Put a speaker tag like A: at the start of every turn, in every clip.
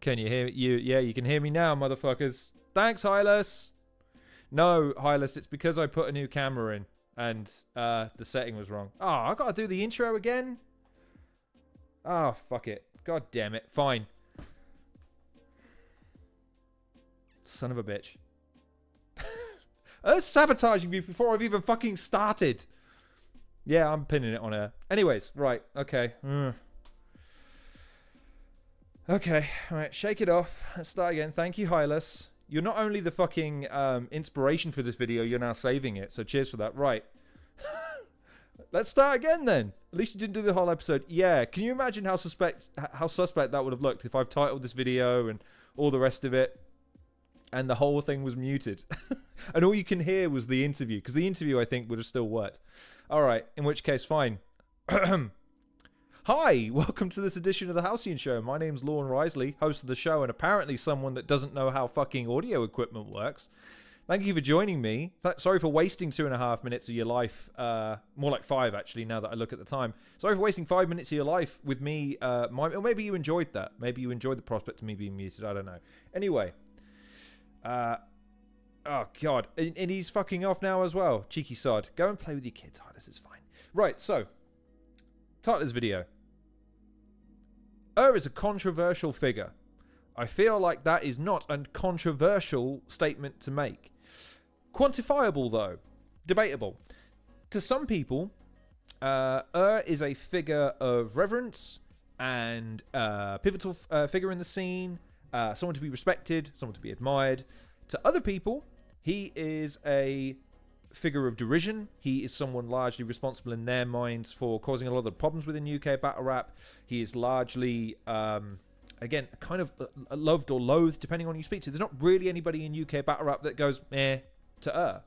A: Can you hear you? Yeah, you can hear me now, motherfuckers. Thanks, Hylas. No, Hylas, it's because I put a new camera in and the setting was wrong. Oh, I gotta do the intro again? Oh, fuck it. God damn it. Fine. Son of a bitch. Sabotaging me before I've even fucking started. Yeah, I'm pinning it on her. Anyways, right. Okay. Okay. All right. Shake it off. Let's start again. Thank you, Hylas. You're not only the fucking inspiration for this video, you're now saving it. So cheers for that. Right. Let's start again then. At least you didn't do the whole episode. Yeah. Can you imagine how suspect that would have looked if I've titled this video and all the rest of it and the whole thing was muted and all you can hear was the interview, because the interview I think would have still worked. All right. In which case, fine. Hi, welcome to this edition of the Halcyon Show. My name's Lorne Risley, host of the show, and apparently someone that doesn't know how fucking audio equipment works. Thank you for joining me. Sorry for wasting 2.5 minutes of your life. More like 5, actually, now that I look at the time. Sorry for wasting 5 minutes of your life with me. Or maybe you enjoyed that. Maybe you enjoyed the prospect of me being muted. I don't know. Anyway. Oh, God. And he's fucking off now as well. Cheeky sod. Go and play with your kids. Hylas, it's fine. Right, so. Title of this video. Eurgh is a controversial figure. I feel like that is not a controversial statement to make. Quantifiable, though. Debatable. To some people, Eurgh is a figure of reverence and pivotal figure in the scene. Someone to be respected, someone to be admired. To other people, he is a figure of derision. He is someone largely responsible in their minds for causing a lot of the problems within UK battle rap. He is largely, again, kind of loved or loathed, depending on who you speak to. There's not really anybody in UK battle rap that goes meh to Eurgh.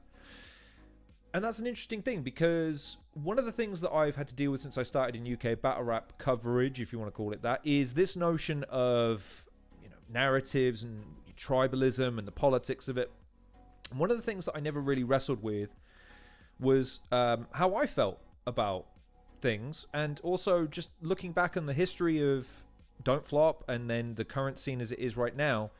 A: And that's an interesting thing, because one of the things that I've had to deal with since I started in UK battle rap coverage, if you want to call it that, is this notion of, you know, narratives and tribalism and the politics of it. And one of the things that I never really wrestled with was how I felt about things, and also just looking back on the history of Don't Flop and then the current scene as it is right now,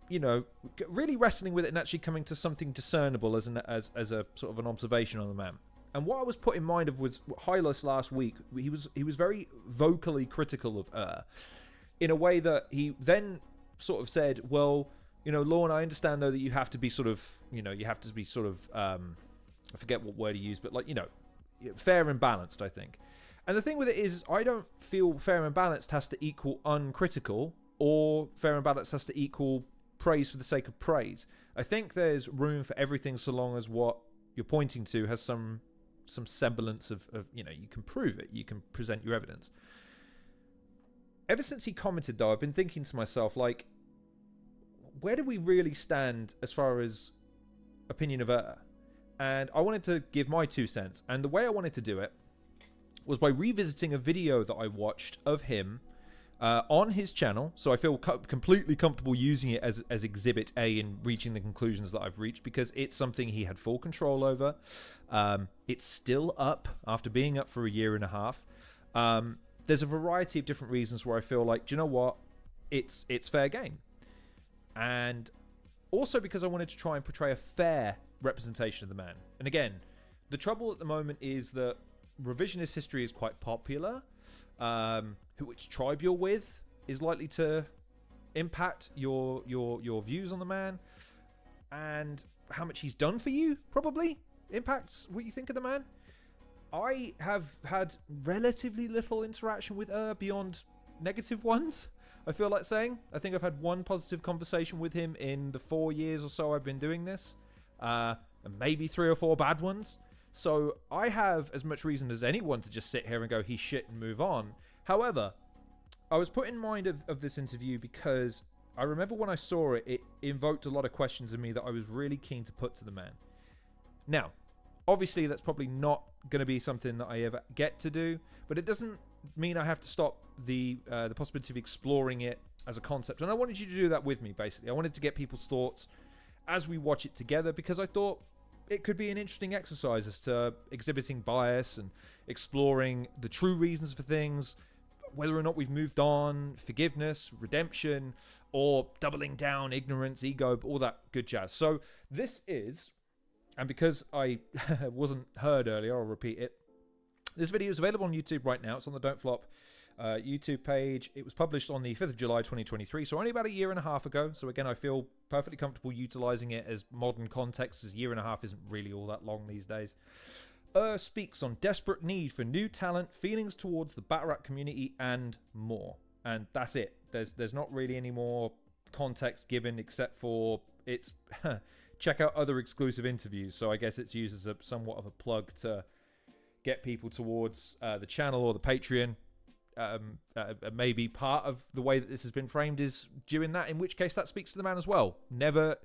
A: you know, really wrestling with it and actually coming to something discernible as a sort of an observation on the man. And what I was put in mind of was Hylas last week. He was very vocally critical of Eurgh in a way that he then sort of said, well, you know, Lorne, I understand though that you have to be sort of, you know, I forget what word he used, but like, you know, fair and balanced, I think. And the thing with it is, I don't feel fair and balanced has to equal uncritical, or fair and balanced has to equal praise for the sake of praise. I think there's room for everything so long as what you're pointing to has some semblance of, you know, you can prove it, you can present your evidence. Ever since he commented, though, I've been thinking to myself, like, where do we really stand as far as opinion of Eurgh? And I wanted to give my 2 cents. And the way I wanted to do it was by revisiting a video that I watched of him on his channel. So I feel completely comfortable using it as Exhibit A in reaching the conclusions that I've reached, because it's something he had full control over. It's still up after being up for a year and a half. There's a variety of different reasons where I feel like, do you know what? It's fair game. And also because I wanted to try and portray a fair representation of the man. And again, the trouble at the moment is that revisionist history is quite popular. Which tribe you're with is likely to impact your views on the man, and how much he's done for you probably impacts what you think of the man. I have had relatively little interaction with Eurgh beyond negative ones, I feel like saying. I think I've had one positive conversation with him in the 4 years or so I've been doing this, and maybe 3 or 4 bad ones. So I have as much reason as anyone to just sit here and go, he's shit, and move on. However, I was put in mind of this interview because I remember when I saw it, it invoked a lot of questions in me that I was really keen to put to the man. Now, obviously that's probably not going to be something that I ever get to do, but it doesn't mean I have to stop the possibility of exploring it as a concept. And I wanted you to do that with me, basically. I wanted to get people's thoughts as we watch it together, because I thought it could be an interesting exercise as to exhibiting bias and exploring the true reasons for things, whether or not we've moved on, forgiveness, redemption, or doubling down, ignorance, ego, all that good jazz. So this is, and because I wasn't heard earlier, I'll repeat it. This video is available on YouTube right now. It's on the Don't Flop YouTube page. It was published on the 5th of July 2023, so only about a year and a half ago. So again, I feel perfectly comfortable utilizing it as modern context, as a year and a half isn't really all that long these days. Speaks on desperate need for new talent, feelings towards the battle rap community, and more. And that's it. There's not really any more context given except for it's check out other exclusive interviews. So I guess it's used as somewhat of a plug to get people towards the channel or the Patreon. Maybe part of the way that this has been framed is doing that, in which case that speaks to the man as well. Never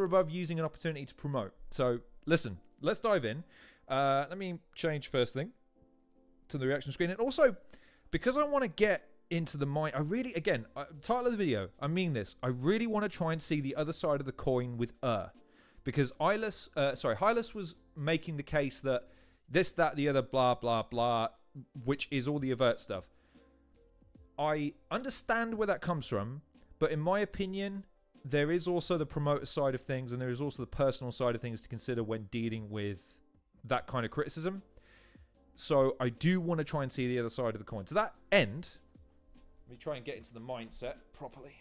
A: above using an opportunity to promote. So listen, let's dive in. Let me change first thing to the reaction screen. And also, because I want to get into the mind, I really, again, title of the video, I mean this, I really want to try and see the other side of the coin with because Hylas was making the case that this, that, the other, blah, blah, blah, which is all the avert stuff. I understand where that comes from, but in my opinion, there is also the promoter side of things, and there is also the personal side of things to consider when dealing with that kind of criticism. So I do want to try and see the other side of the coin. To that end, let me try and get into the mindset properly.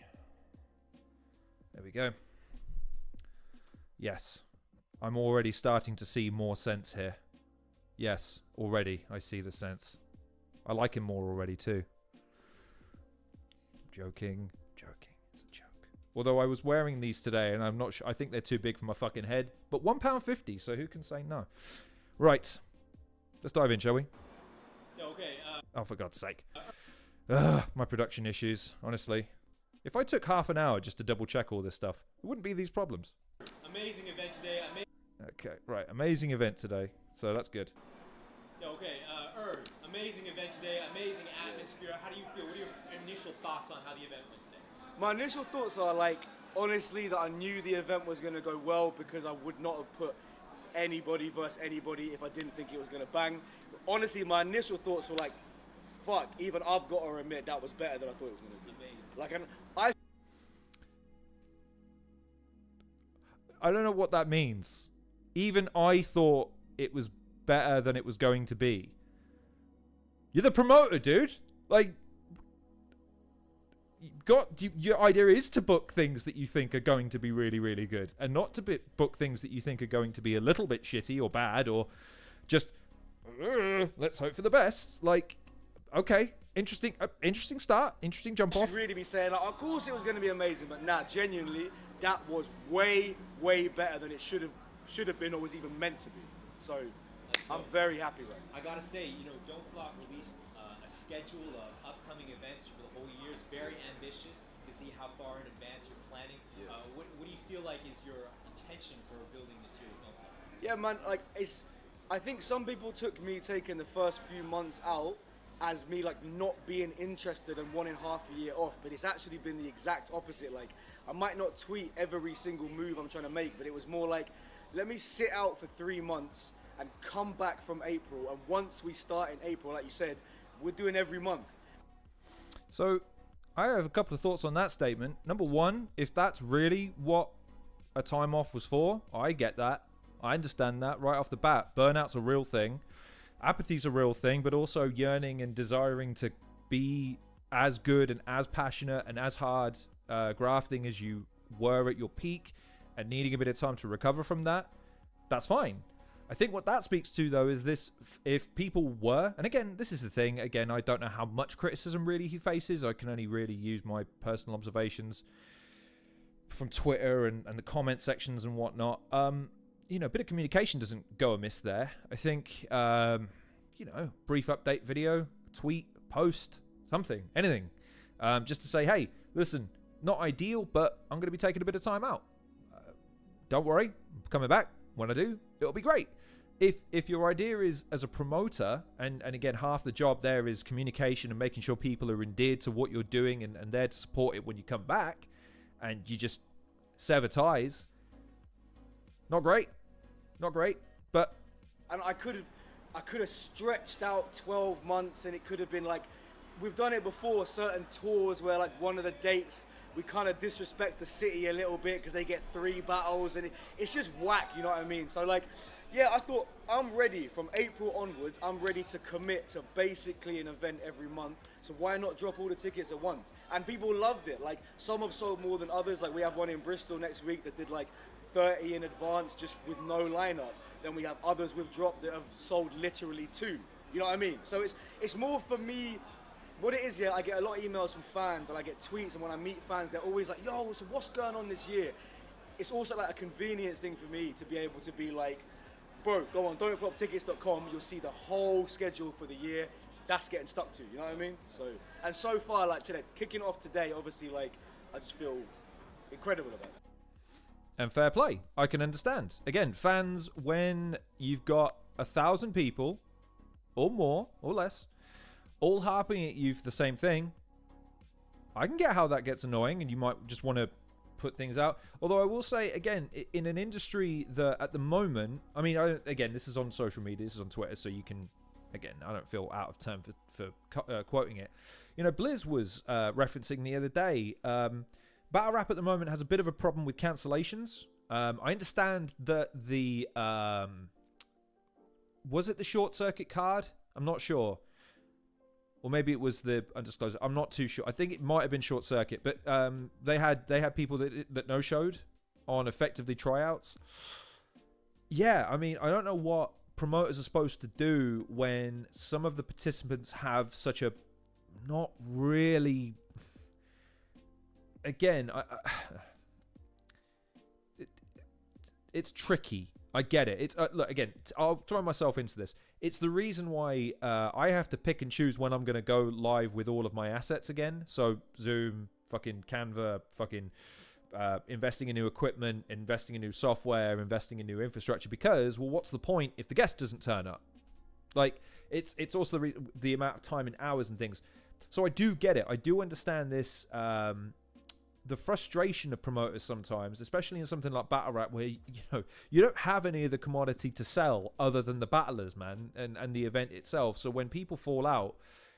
A: There we go. Yes, I'm already starting to see more sense here. Yes, already I see the sense. I like him more already too. Joking. It's a joke. Although I was wearing these today, and I'm not sure. I think they're too big for my fucking head. But £1.50, so who can say no? Right, let's dive in, shall we?
B: Yeah, okay.
A: Oh, for God's sake. My production issues, honestly. If I took half an hour just to double check all this stuff, it wouldn't be these problems.
B: Amazing event today.
A: Okay, right. Amazing event today. So that's good.
B: Yeah, okay. Eurgh, amazing event today. Amazing atmosphere. How do you feel? What are your initial thoughts on how the event went today?
C: My initial thoughts are honestly, that I knew the event was going to go well, because I would not have put anybody versus anybody if I didn't think it was going to bang. Honestly, my initial thoughts were fuck, even I've got to admit that was better than I thought it was going to be.
B: Amazing.
A: I don't know what that means. Even I thought it was better than it was going to be. You're the promoter, dude. Your idea is to book things that you think are going to be really, really good, and not to book things that you think are going to be a little bit shitty or bad, or just let's hope for the best. Okay, interesting start, interesting jump off.
C: I should really be saying, of course it was going to be amazing, but nah, genuinely, that was way, way better than it should have been, or was even meant to be. So I'm very happy with it.
B: I gotta say, Don't Flop released a schedule of upcoming events for the whole year. It's very ambitious to see how far in advance you're planning.
C: Yeah.
B: What do you feel like is your intention for building this year with Don't Flop?
C: Yeah, man, I think some people took me taking the first few months out as me not being interested and wanting half a year off, but it's actually been the exact opposite. I might not tweet every single move I'm trying to make, but it was more let me sit out for 3 months and come back from April, and once we start in April, like you said, we're doing every month.
A: So I have a couple of thoughts on that statement. Number one, if that's really what a time off was for, I get that. I understand that right off the bat. Burnout's a real thing. Apathy's a real thing, but also yearning and desiring to be as good and as passionate and as hard grafting as you were at your peak, and needing a bit of time to recover from that, that's fine. I think what that speaks to, though, is this: if people were, and again, this is the thing, again, I don't know how much criticism really he faces. I can only really use my personal observations from Twitter and the comment sections and whatnot. A bit of communication doesn't go amiss there. I think, brief update video, tweet, post, something, anything. Just to say, hey, listen, not ideal, but I'm going to be taking a bit of time out. Don't worry, I'm coming back. When I do, it'll be great. If your idea is as a promoter, and again, half the job there is communication and making sure people are endeared to what you're doing and there to support it when you come back, and you just sever ties, not great. But
C: and I could have stretched out 12 months, and it could have been we've done it before, certain tours where one of the dates we kind of disrespect the city a little bit because they get 3 battles, and it's just whack, you know what I mean? So like, yeah, I thought I'm ready from April onwards. I'm ready to commit to basically an event every month. So why not drop all the tickets at once? And people loved it. Like, some have sold more than others. Like, we have one in Bristol next week that did like 30 in advance just with no lineup. Then we have others with drop that have sold literally 2. You know what I mean? So it's more for me. What it is, yeah, I get a lot of emails from fans and I get tweets, and when I meet fans, they're always like, yo, so what's going on this year? It's also like a convenience thing for me to be able to be like, bro, go on, don'tfloptickets.com, you'll see the whole schedule for the year. That's getting stuck to, you know what I mean? So far, like today, kicking off today, obviously, like, I just feel incredible about it.
A: And fair play, I can understand. Again, fans, when you've got 1,000 people, or more, or less, all harping at you for the same thing, I can get how that gets annoying, and you might just want to put things out. Although I will say, again, in an industry that at the moment, I mean, again, this is on social media, this is on Twitter, so you can, again, I don't feel out of turn for quoting it. You know, Blizz was referencing the other day, Battle Rap at the moment has a bit of a problem with cancellations. I understand that the, was it the short circuit card? I'm not sure. Or maybe it was the undisclosed. I'm not too sure. I think it might have been short circuit, but they had people that no showed on effectively tryouts. Yeah, I mean, I don't know what promoters are supposed to do when some of the participants have such a not really. Again, it's tricky. I get it. It's look, again, I'll throw myself into this. It's the reason why I have to pick and choose when I'm going to go live with all of my assets again. So Zoom, fucking Canva, fucking investing in new equipment, investing in new software, investing in new infrastructure. Because, well, what's the point if the guest doesn't turn up? Like, it's also the amount of time and hours and things. So I do get it. I do understand this. The frustration of promoters sometimes, especially in something like Battle Rap, where you don't have any of the commodity to sell other than the battlers, man, and the event itself. So when people fall out,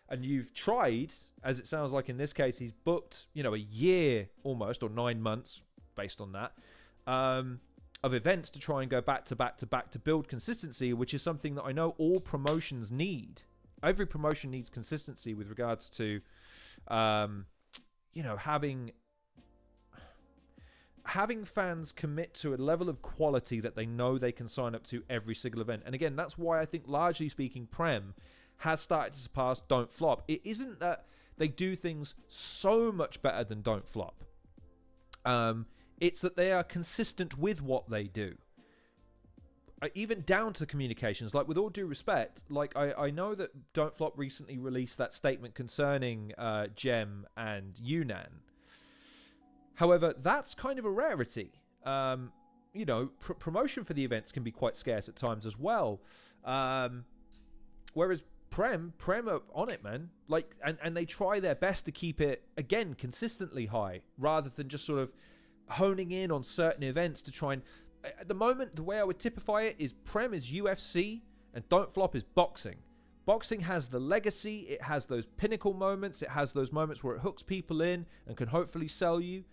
A: and you've tried, as it sounds like in this case, he's booked, a year almost, or 9 months, based on that, of events to try and go back to back to back to build consistency, which is something that I know all promotions need. Every promotion needs consistency with regards to, having fans commit to a level of quality that they know they can sign up to every single event. And again, that's why I think, largely speaking, Prem has started to surpass Don't Flop. It isn't that they do things so much better than Don't Flop. It's that they are consistent with what they do. Even down to communications. Like, with all due respect, like, I know that Don't Flop recently released that statement concerning Gem and Yunnan. However, that's kind of a rarity. Promotion for the events can be quite scarce at times as well. Whereas Prem are on it, man. Like, and they try their best to keep it, again, consistently high, rather than just sort of honing in on certain events to try and... At the moment, the way I would typify it is Prem is UFC and Don't Flop is boxing. Boxing has the legacy, it has those pinnacle moments, it has those moments where it hooks people in and can hopefully sell you.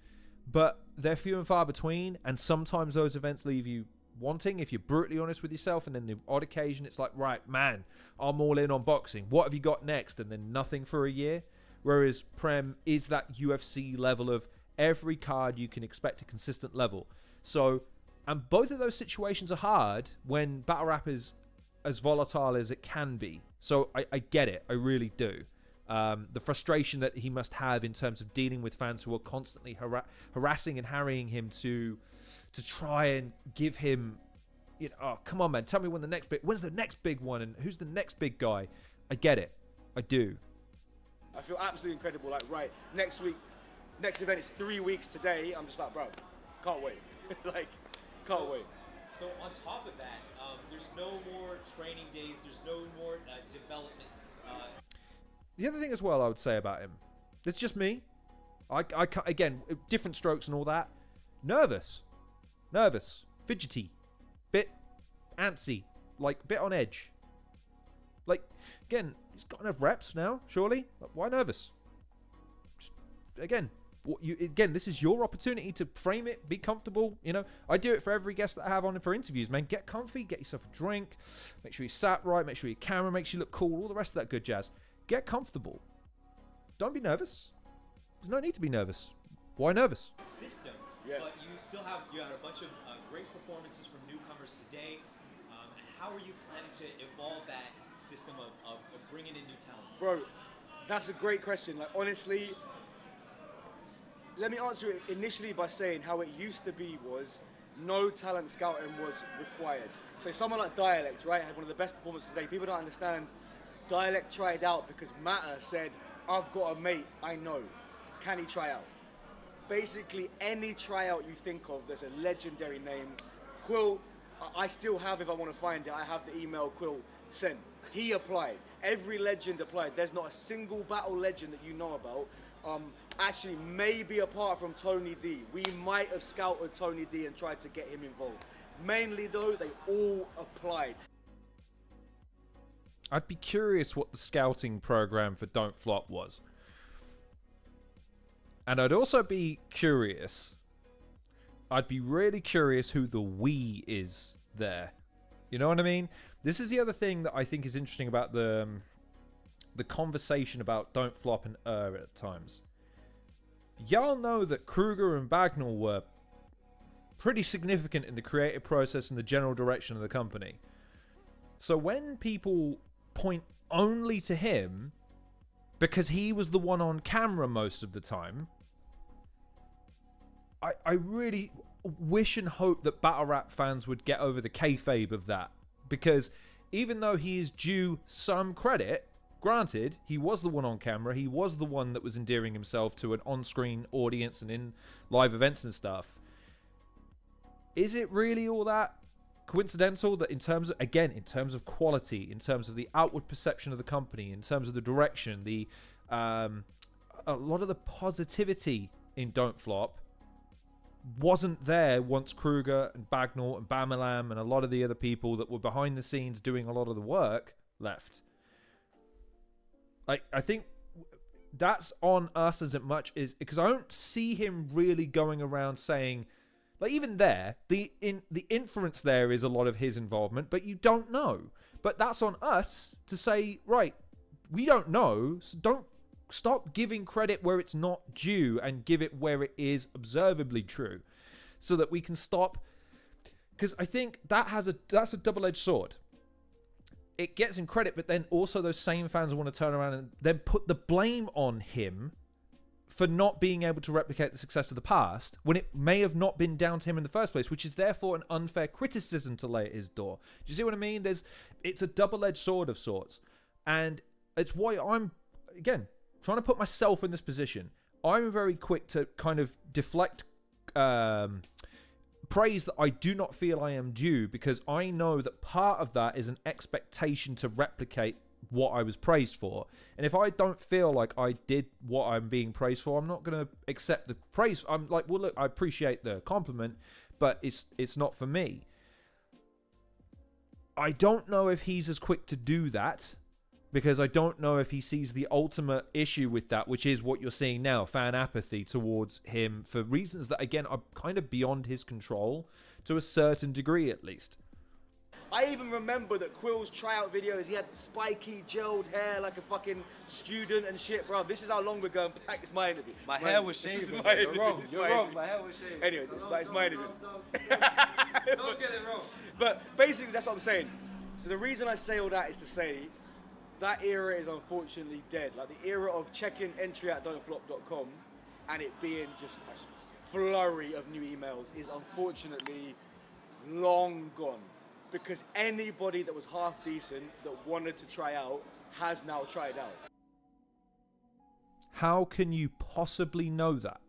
A: But they're few and far between, and sometimes those events leave you wanting, if you're brutally honest with yourself. And then the odd occasion, it's like, right, man, I'm all in on boxing. What have you got next? And then nothing for a year. Whereas Prem is that UFC level of every card you can expect a consistent level. So, and both of those situations are hard when Battle Rap is as volatile as it can be. So I get it. I really do. The frustration that he must have in terms of dealing with fans who are constantly harassing and harrying him to try and give him, oh, come on, man, tell me when's the next big one, and who's the next big guy? I get it. I do.
C: I feel absolutely incredible. Like, right, next event is 3 weeks today. I'm just like, bro, can't wait. Can't wait.
B: So on top of that, there's no more training days. There's no more development.
A: The other thing as well I would say about him, it's just me. I again, different strokes and all that. Nervous, fidgety, bit antsy, like bit on edge. Like, again, he's got enough reps now, surely. Like, why nervous? Just, again, Again, this is your opportunity to frame it, be comfortable. You know, I do it for every guest that I have on for interviews, man. Get comfy, get yourself a drink, make sure you sat right, make sure your camera makes you look cool, all the rest of that good jazz. Get comfortable. Don't be nervous. There's no need to be nervous. Why nervous?
B: System,
C: Yeah.
B: but you still have a bunch of great performances from newcomers today. How are you planning to evolve that system of bringing in new talent?
C: Bro, that's a great question. Like, honestly, let me answer it initially by saying how it used to be was no talent scouting was required. So someone like Dialect, right, had one of the best performances today. People don't understand. Dialect tried out because Matter said, I've got a mate I know. Can he try out? Basically, any tryout you think of, there's a legendary name. Quill, I still have, if I want to find it, I have the email Quill sent. He applied. Every legend applied. There's not a single battle legend that you know about. Actually, maybe apart from Tony D. We might have scouted Tony D and tried to get him involved. Mainly though, they all applied.
A: I'd be curious what the scouting program for Don't Flop was. And I'd also be curious. I'd be really curious who the we is there. You know what I mean? This is the other thing that I think is interesting about the conversation about Don't Flop and at times. Y'all know that Kruger and Bagnall were pretty significant in the creative process and the general direction of the company. So when people point only to him because he was the one on camera most of the time, I really wish and hope that battle rap fans would get over the kayfabe of that, because even though he is due some credit, granted, he was the one on camera, he was the one that was endearing himself to an on-screen audience and in live events and stuff. Is it really all that coincidental that in terms of quality, in terms of the outward perception of the company, in terms of the direction, a lot of the positivity in Don't Flop wasn't there once Kruger and Bagnall and Bamalam and a lot of the other people that were behind the scenes doing a lot of the work left? I think that's on us as much as, because I don't see him really going around saying, like, even there, the inference there is a lot of his involvement, but you don't know. But that's on us to say, right, we don't know, so don't stop giving credit where it's not due and give it where it is observably true, so that we can stop. Because I think that's a double-edged sword. It gets him credit, but then also those same fans want to turn around and then put the blame on him for not being able to replicate the success of the past, when it may have not been down to him in the first place, which is therefore an unfair criticism to lay at his door. Do you see what I mean? It's a double-edged sword of sorts. And it's why I'm, again, trying to put myself in this position. I'm very quick to kind of deflect praise that I do not feel I am due, because I know that part of that is an expectation to replicate what I was praised for. And if I don't feel like I did what I'm being praised for, I'm not going to accept the praise. I'm like, well, look, I appreciate the compliment, but it's not for me. I don't know if he's as quick to do that, because I don't know if he sees the ultimate issue with that, which is what you're seeing now, fan apathy towards him for reasons that, again, are kind of beyond his control, to a certain degree at least.
C: I even remember that Quill's tryout videos, he had spiky, gelled hair like a fucking student and shit, bro. This is how long we're going back. It's my interview.
B: My hair was shaved.
C: You're wrong.
B: You're wrong. My hair was shaved.
C: Anyway, it's my interview.
B: Don't get it wrong.
C: But basically, that's what I'm saying. So the reason I say all that is to say that era is unfortunately dead. Like, the era of checking entry at don'tflop.com and it being just a flurry of new emails is unfortunately long gone. Because anybody that was half decent that wanted to try out has now tried out.
A: How can you possibly know that?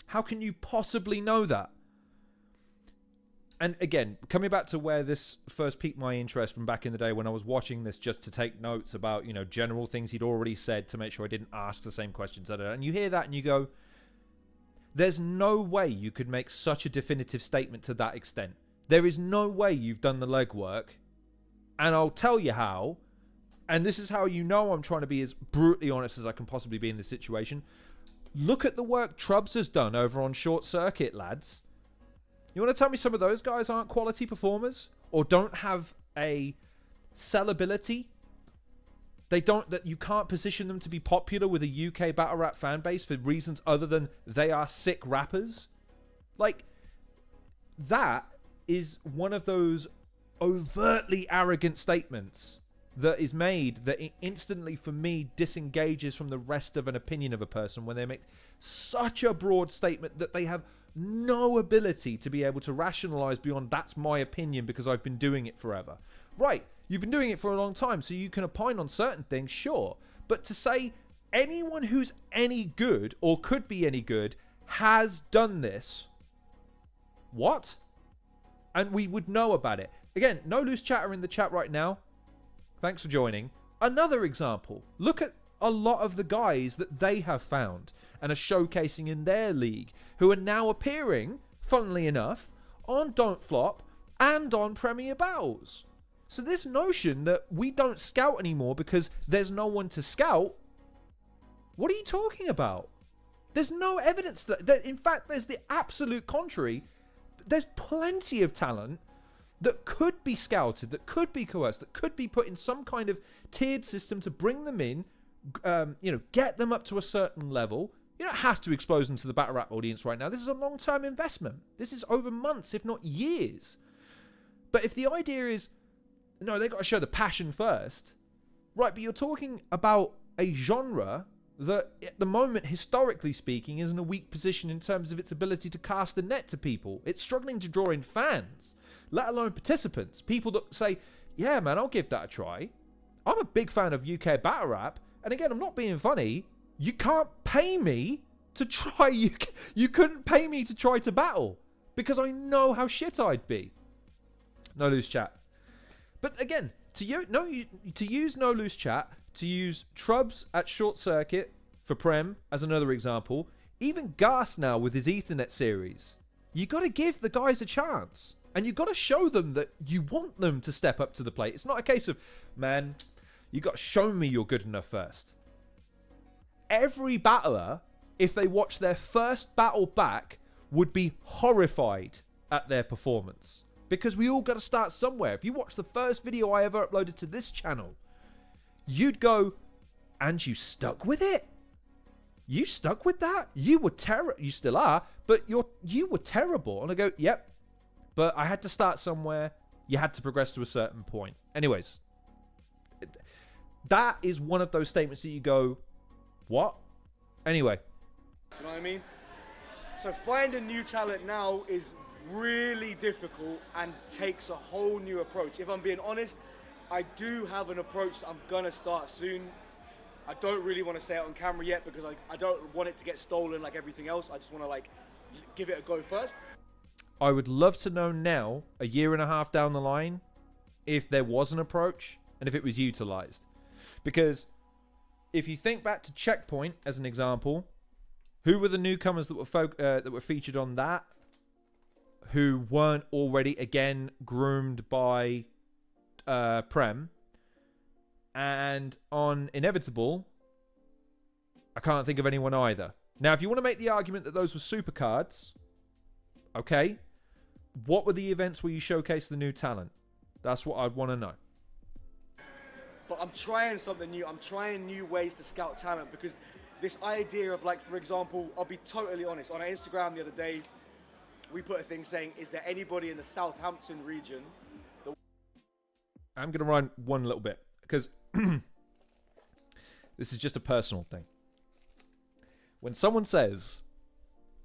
A: How can you possibly know that? And again, coming back to where this first piqued my interest from back in the day when I was watching this just to take notes about, you know, general things he'd already said to make sure I didn't ask the same questions. And you hear that and you go, there's no way you could make such a definitive statement to that extent. There is no way you've done the legwork. And I'll tell you how. and this is how you know I'm trying to be as brutally honest as I can possibly be in this situation. Look at the work Trubs has done over on Short Circuit, lads. You want to tell me some of those guys aren't quality performers or don't have a sellability? That you can't position them to be popular with a UK battle rap fan base for reasons other than they are sick rappers? Like, that is one of those overtly arrogant statements that is made that it instantly, for me, disengages from the rest of an opinion of a person when they make such a broad statement that they have no ability to be able to rationalize beyond that's my opinion because I've been doing it forever. Right, you've been doing it for a long time, so you can opine on certain things, sure. But to say anyone who's any good or could be any good has done this, what? And we would know about it. Again, no loose chatter in the chat right now. Thanks for joining. Another example. Look at a lot of the guys that they have found and are showcasing in their league who are now appearing, funnily enough, on Don't Flop and on Premier Battles. So this notion that we don't scout anymore because there's no one to scout, what are you talking about? There's no evidence that in fact, there's the absolute contrary. There's plenty of talent that could be scouted, that could be coerced, that could be put in some kind of tiered system to bring them in, get them up to a certain level. You don't have to expose them to the battle rap audience right now. This is a long-term investment. This is over months, if not years. But if the idea is, no, they've got to show the passion first. Right, but you're talking about a genre that, at the moment, historically speaking, is in a weak position in terms of its ability to cast a net to people. It's struggling to draw in fans, let alone participants. People that say, yeah, man, I'll give that a try. I'm a big fan of UK battle rap. And again, I'm not being funny. You can't pay me to try. You couldn't pay me to try to battle because I know how shit I'd be. No loose chat. But again, to use no loose chat, to use Trubs at Short Circuit for Prem as another example, even Gas now with his Ethernet series, you got to give the guys a chance. And you got to show them that you want them to step up to the plate. It's not a case of, man, you got to show me you're good enough first. Every battler, if they watch their first battle back, would be horrified at their performance. Because we all got to start somewhere. If you watch the first video I ever uploaded to this channel, you'd go, and you stuck with it? You stuck with that? You were terrible. You still are, but you were terrible. And I go, yep. But I had to start somewhere. You had to progress to a certain point. Anyways, that is one of those statements that you go, what? Anyway.
C: Do you know what I mean? So finding new talent now is really difficult and takes a whole new approach. If I'm being honest, I do have an approach that I'm gonna start soon. I don't really want to say it on camera yet because I don't want it to get stolen like everything else. I just want to give it a go first.
A: I would love to know now, a year and a half down the line, if there was an approach and if it was utilized. Because if you think back to Checkpoint as an example, who were the newcomers that were featured on that who weren't already, again, groomed by Prem? And on Inevitable, I can't think of anyone either. Now, if you want to make the argument that those were supercards, okay, what were the events where you showcased the new talent? That's what I'd want to know.
C: But I'm trying something new. I'm trying new ways to scout talent because this idea of, for example, I'll be totally honest. On our Instagram the other day, we put a thing saying, is there anybody in the Southampton region that...
A: I'm going to run one little bit because this is just a personal thing. When someone says,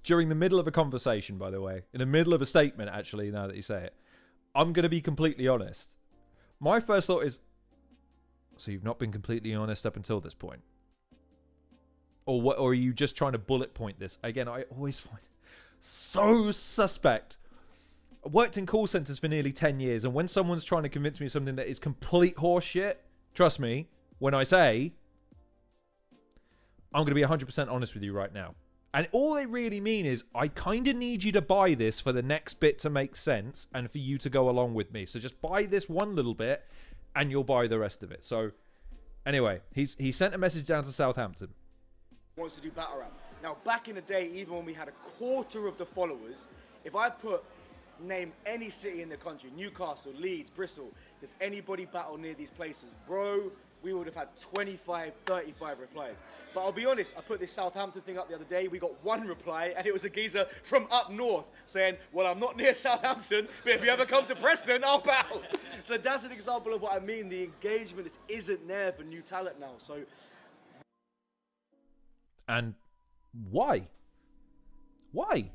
A: during the middle of a conversation, by the way, in the middle of a statement, actually, now that you say it, I'm going to be completely honest. My first thought is, so you've not been completely honest up until this point? Or what? Or are you just trying to bullet point this? Again, I always find it so suspect. I worked in call centers for nearly 10 years, and when someone's trying to convince me of something that is complete horseshit, trust me, when I say, I'm going to be 100% honest with you right now. And all they really mean is, I kind of need you to buy this for the next bit to make sense and for you to go along with me. So just buy this one little bit and you'll buy the rest of it. So Anyway, he sent a message down to Southampton.
C: Wants to do battle rap. Now, back in the day, even when we had a quarter of the followers, if I name any city in the country, Newcastle, Leeds, Bristol, does anybody battle near these places? Bro, we would have had 25, 35 replies. But I'll be honest, I put this Southampton thing up the other day, we got one reply, and it was a geezer from up north saying, well, I'm not near Southampton, but if you ever come to Preston, I'll battle. So that's an example of what I mean. The engagement isn't there for new talent now. So.
A: And why? Why?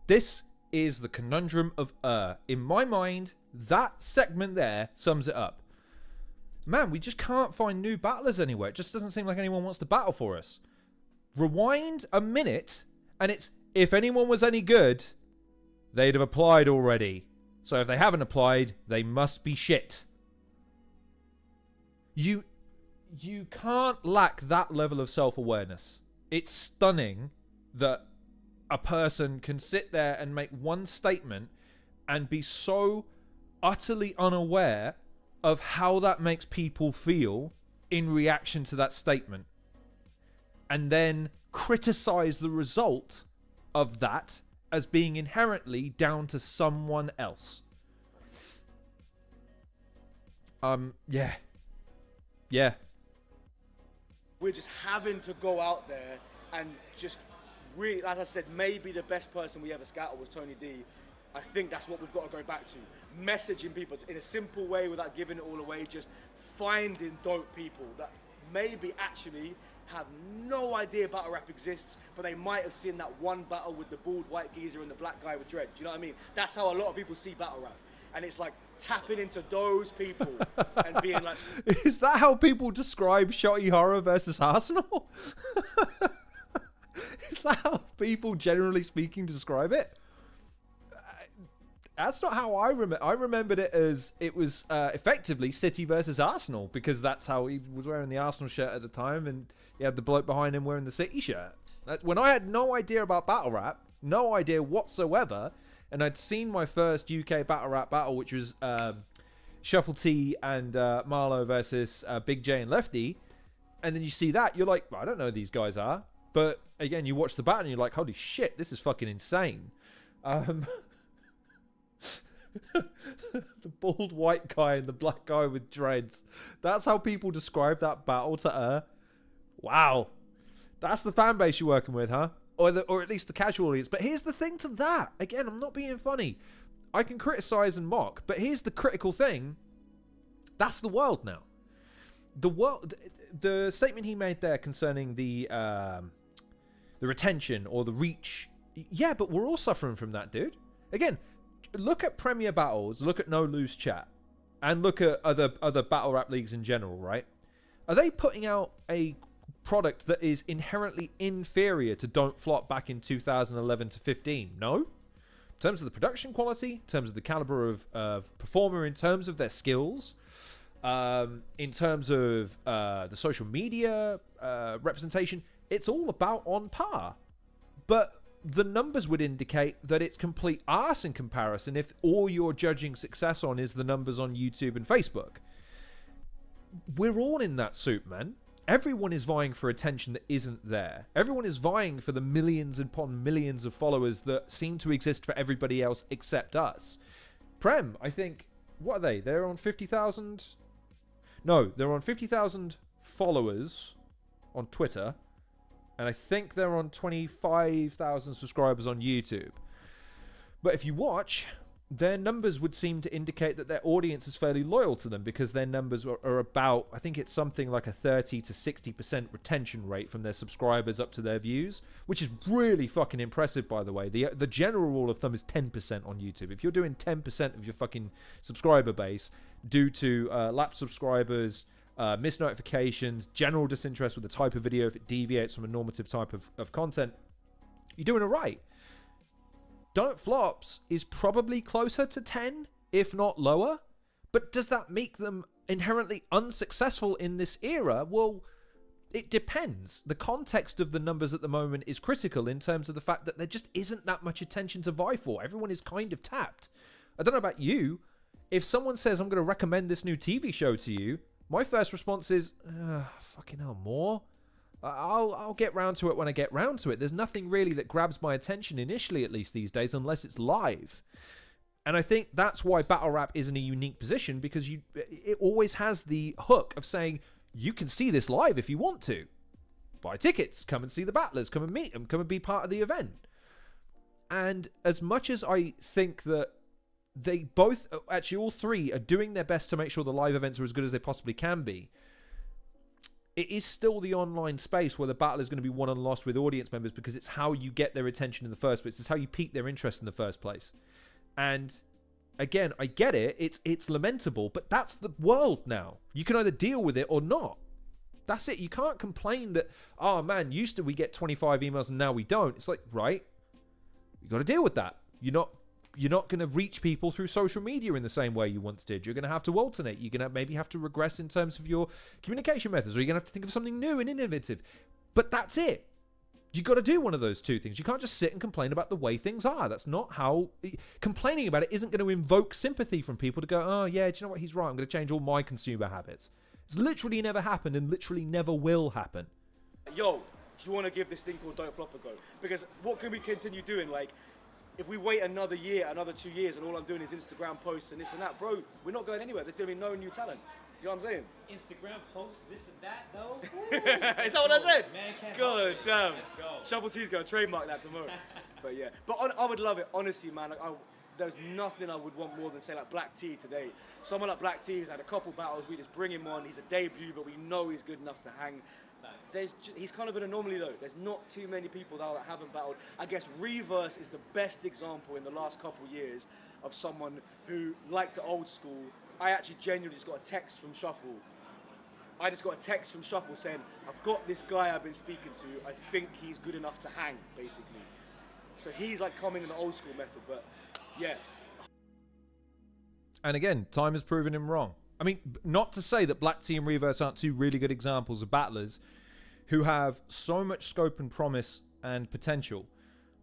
A: This is the conundrum of in my mind, that segment there sums it up. Man, we just can't find new battlers anywhere. It just doesn't seem like anyone wants to battle for us. Rewind a minute, and it's, if anyone was any good, they'd have applied already. So if they haven't applied, they must be shit. You can't lack that level of self-awareness. It's stunning that a person can sit there and make one statement and be so utterly unaware of how that makes people feel in reaction to that statement, and then criticize the result of that as being inherently down to someone else. Yeah.
C: We're just having to go out there and just really, as I said, maybe the best person we ever scouted was Tony D. I think that's what we've got to go back to. Messaging people in a simple way without giving it all away, just finding dope people that maybe actually have no idea battle rap exists, but they might have seen that one battle with the bald white geezer and the black guy with dreads. You know what I mean? That's how a lot of people see battle rap. And it's like tapping into those people and being like...
A: Is that how people describe Shotty Horror versus Arsenal? Is that how people, generally speaking, describe it? That's not how I remember. I remembered it as it was effectively City versus Arsenal, because that's how he was wearing the Arsenal shirt at the time, and he had the bloke behind him wearing the City shirt. When I had no idea about battle rap, no idea whatsoever, and I'd seen my first UK battle rap battle, which was Shuffle T and Marlo versus Big J and Lefty, and then you see that, you're like, well, I don't know who these guys are. But again, you watch the battle and you're like, holy shit, this is fucking insane. The bald white guy and the black guy with dreads. That's how people describe that battle to Wow. That's the fan base you're working with, huh? Or at least the casual audience. But here's the thing to that. Again, I'm not being funny. I can criticize and mock, but here's the critical thing. That's the world now. The world, the statement he made there concerning the retention or the reach. Yeah, but we're all suffering from that, dude. Again, look at Premier Battles, look at No Lose Chat, and look at other battle rap leagues in general, right? Are they putting out a product that is inherently inferior to Don't Flop back in 2011 to 15? No. In terms of the production quality, in terms of the caliber of performer, in terms of their skills, in terms of the social media representation, it's all about on par. But the numbers would indicate that it's complete arse in comparison if all you're judging success on is the numbers on YouTube and Facebook. We're all in that soup, man. Everyone is vying for attention that isn't there. Everyone is vying for the millions upon millions of followers that seem to exist for everybody else except us. Prem, I think, what are they? They're on 50,000? No, they're on 50,000 followers on Twitter. And I think they're on 25,000 subscribers on YouTube. But if you watch, their numbers would seem to indicate that their audience is fairly loyal to them, because their numbers are about, I think it's something like a 30 to 60% retention rate from their subscribers up to their views, which is really fucking impressive, by the way. The general rule of thumb is 10% on YouTube. If you're doing 10% of your fucking subscriber base due to lapsed subscribers, missed notifications, general disinterest with the type of video if it deviates from a normative type of content, you're doing it right. Don't Flops is probably closer to 10, if not lower. But does that make them inherently unsuccessful in this era? Well, it depends. The context of the numbers at the moment is critical in terms of the fact that there just isn't that much attention to vie for. Everyone is kind of tapped. I don't know about you. if someone says, I'm going to recommend this new TV show to you, my first response is, fucking hell, more? I'll get round to it when I get round to it. There's nothing really that grabs my attention initially, at least these days, unless it's live. And I think that's why battle rap is in a unique position, because it always has the hook of saying, you can see this live if you want to. Buy tickets, come and see the battlers, come and meet them, come and be part of the event. And as much as I think that they both, actually all three, are doing their best to make sure the live events are as good as they possibly can be, it is still the online space where the battle is going to be won and lost with audience members, because it's how you get their attention in the first place. It's how you pique their interest in the first place. And again, I get it. It's lamentable, but that's the world now. You can either deal with it or not. That's it. You can't complain that, oh man, used to we get 25 emails and now we don't. It's like, right, you got to deal with that. You're not going to reach people through social media in the same way you once did. You're going to have to alternate. You're going to maybe have to regress in terms of your communication methods, or you're going to have to think of something new and innovative. But that's it. You got to do one of those two things. You can't just sit and complain about the way things are. That's not how... Complaining about it isn't going to invoke sympathy from people to go, oh yeah, do you know what? He's right. I'm going to change all my consumer habits. It's literally never happened and literally never will happen.
C: Yo, do you want to give this thing called Don't Flop a go? Because what can we continue doing? Like, if we wait another year, another 2 years, and all I'm doing is Instagram posts and this and that, bro, we're not going anywhere. There's going to be no new talent. You know what I'm saying?
B: Instagram posts, this and that, though.
C: Is that what I said?
B: Man, can't
C: God
B: help it.
C: damn.
B: Let's go.
C: Shuffle T's going to trademark that tomorrow. But yeah. But I would love it, honestly, man. Like, there's nothing I would want more than, say, like Black T today. Someone like Black T has had a couple battles. We just bring him on. He's a debut, but we know he's good enough to hang. He's kind of an anomaly though. There's not too many people that haven't battled. I guess Reverse is the best example in the last couple years of someone who, like the old school, I actually genuinely just got a text from Shuffle. I just got a text from Shuffle saying, I've got this guy I've been speaking to. I think he's good enough to hang, basically. So he's like coming in the old school method, but yeah.
A: And again, time has proven him wrong. I mean, not to say that Black T and Reverse aren't two really good examples of battlers who have so much scope and promise and potential.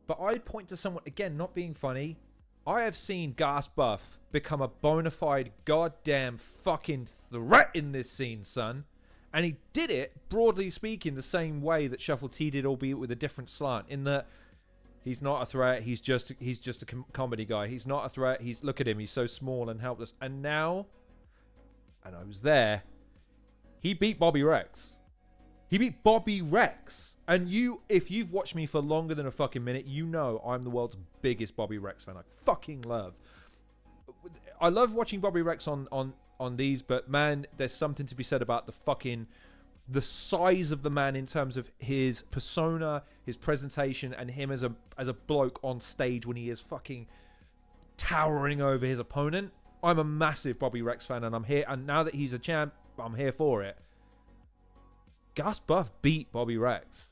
A: But I'd point to someone, again, not being funny, I have seen Gas Buff become a bona fide goddamn fucking threat in this scene, son. And he did it, broadly speaking, the same way that Shuffle T did, albeit with a different slant, in that he's not a threat, he's just a comedy guy. He's not a threat, look at him, he's so small and helpless. And now, and I was there, he beat Bobby Rex. He beat Bobby Rex. And if you've watched me for longer than a fucking minute, you know I'm the world's biggest Bobby Rex fan. I love watching Bobby Rex on these, but man, there's something to be said about the size of the man in terms of his persona, his presentation, and him as a bloke on stage when he is fucking towering over his opponent. I'm a massive Bobby Rex fan, and I'm here. And now that he's a champ, I'm here for it. Gus Buff beat Bobby Rex.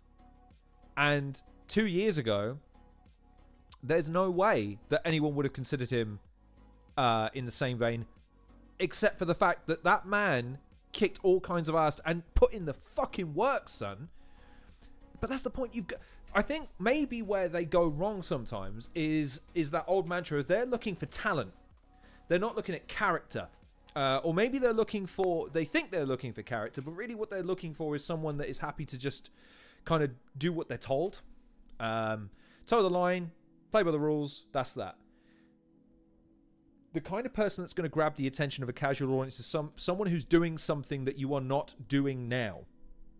A: And 2 years ago, there's no way that anyone would have considered him in the same vein, except for the fact that that man kicked all kinds of ass and put in the fucking work, son. But that's the point you've got. I think maybe where they go wrong sometimes is that old mantra of they're looking for talent. They're not looking at character. Or maybe they think they're looking for character, but really what they're looking for is someone that is happy to just kind of do what they're told. Toe the line, play by the rules, that's that. The kind of person that's going to grab the attention of a casual audience is someone who's doing something that you are not doing now.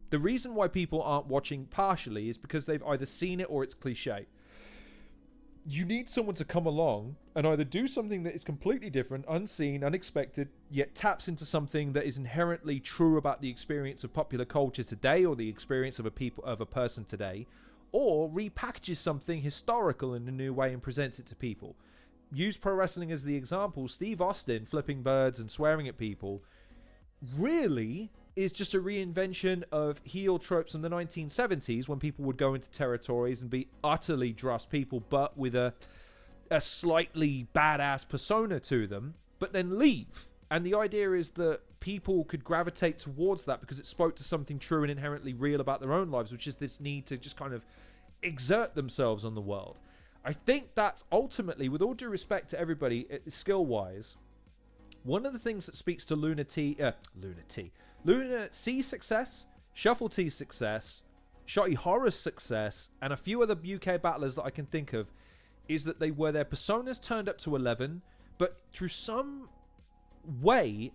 A: The reason why people aren't watching partially is because they've either seen it or it's cliche. You need someone to come along and either do something that is completely different, unseen, unexpected, yet taps into something that is inherently true about the experience of popular culture today or the experience of a person today, or repackages something historical in a new way and presents it to people. Use pro wrestling as the example. Steve Austin flipping birds and swearing at people really is just a reinvention of heel tropes from the 1970s when people would go into territories and be utterly dross people, but with a slightly badass persona to them, but then leave. And the idea is that people could gravitate towards that because it spoke to something true and inherently real about their own lives, which is this need to just kind of exert themselves on the world. I think that's ultimately, with all due respect to everybody, skill-wise, One of the things that speaks to Luna C's success, Shuffle T's success, Shotty Horror's success, and a few other UK battlers that I can think of, is that they were their personas turned up to 11, but through some way,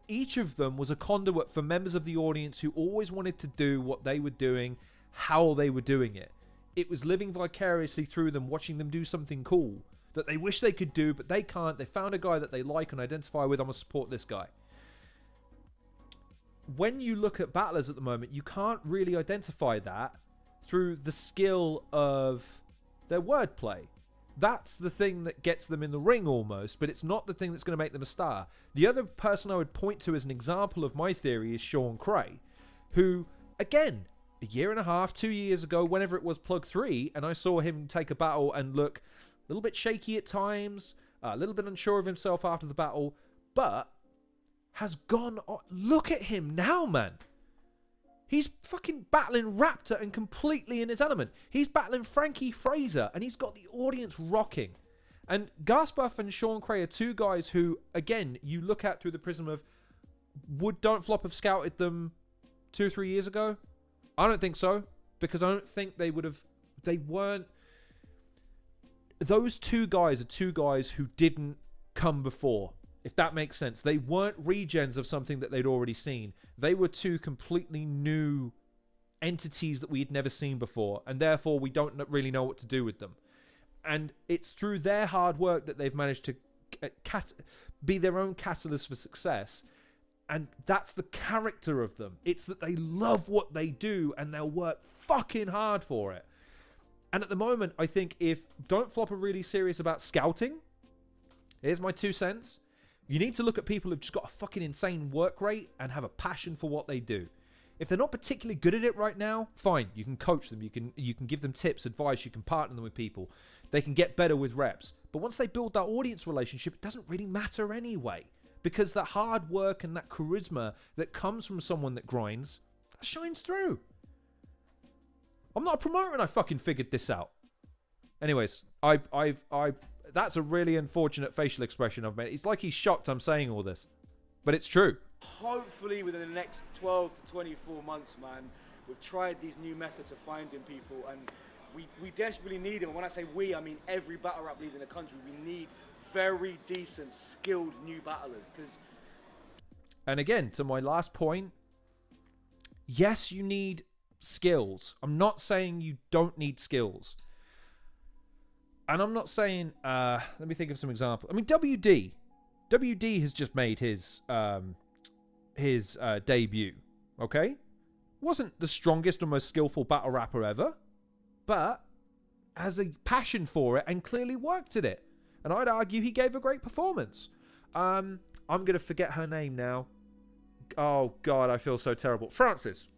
A: each of them was a conduit for members of the audience who always wanted to do what they were doing, how they were doing it. It was living vicariously through them, watching them do something cool that they wish they could do, but they can't. They found a guy that they like and identify with. I'm going to support this guy. When you look at battlers at the moment, you can't really identify that through the skill of their wordplay. That's the thing that gets them in the ring almost, but it's not the thing that's going to make them a star. The other person I would point to as an example of my theory is Sean Cray, who, again, a year and a half, 2 years ago, whenever it was Plug 3, and I saw him take a battle and look a little bit shaky at times, a little bit unsure of himself after the battle, but has gone on. Look at him now, man. He's fucking battling Raptor and completely in his element. He's battling Frankie Fraser, and he's got the audience rocking. And Gasbuff and Sean Cray are two guys who, again, you look at through the prism of, would Don't Flop have scouted them 2 or 3 years ago? I don't think so, because I don't think they would have. They weren't. Those two guys are two guys who didn't come before, if that makes sense. They weren't regens of something that they'd already seen. They were two completely new entities that we had never seen before, and therefore we don't really know what to do with them. And it's through their hard work that they've managed to be their own catalyst for success. And that's the character of them. It's that they love what they do and they'll work fucking hard for it. And at the moment, I think if Don't Flop are really serious about scouting, here's my 2 cents. You need to look at people who've just got a fucking insane work rate and have a passion for what they do. If they're not particularly good at it right now, fine. You can coach them. You can give them tips, advice. You can partner them with people. They can get better with reps. But once they build that audience relationship, it doesn't really matter anyway. Because that hard work and that charisma that comes from someone that grinds, that shines through. I'm not a promoter and I fucking figured this out. Anyways, that's a really unfortunate facial expression I've made. It's like he's shocked I'm saying all this. But it's true.
C: Hopefully within the next 12 to 24 months, man, we've tried these new methods of finding people, and we desperately need them. And when I say we, I mean every battle rap league in the country. We need very decent, skilled new battlers.
A: And again, to my last point, yes, you need skills. I'm not saying you don't need skills. And I'm not saying, let me think of some examples. I mean, WD has just made his debut, okay? Wasn't the strongest or most skillful battle rapper ever, but has a passion for it and clearly worked at it. And I'd argue he gave a great performance. I'm going to forget her name now. Oh, God, I feel so terrible. Francis.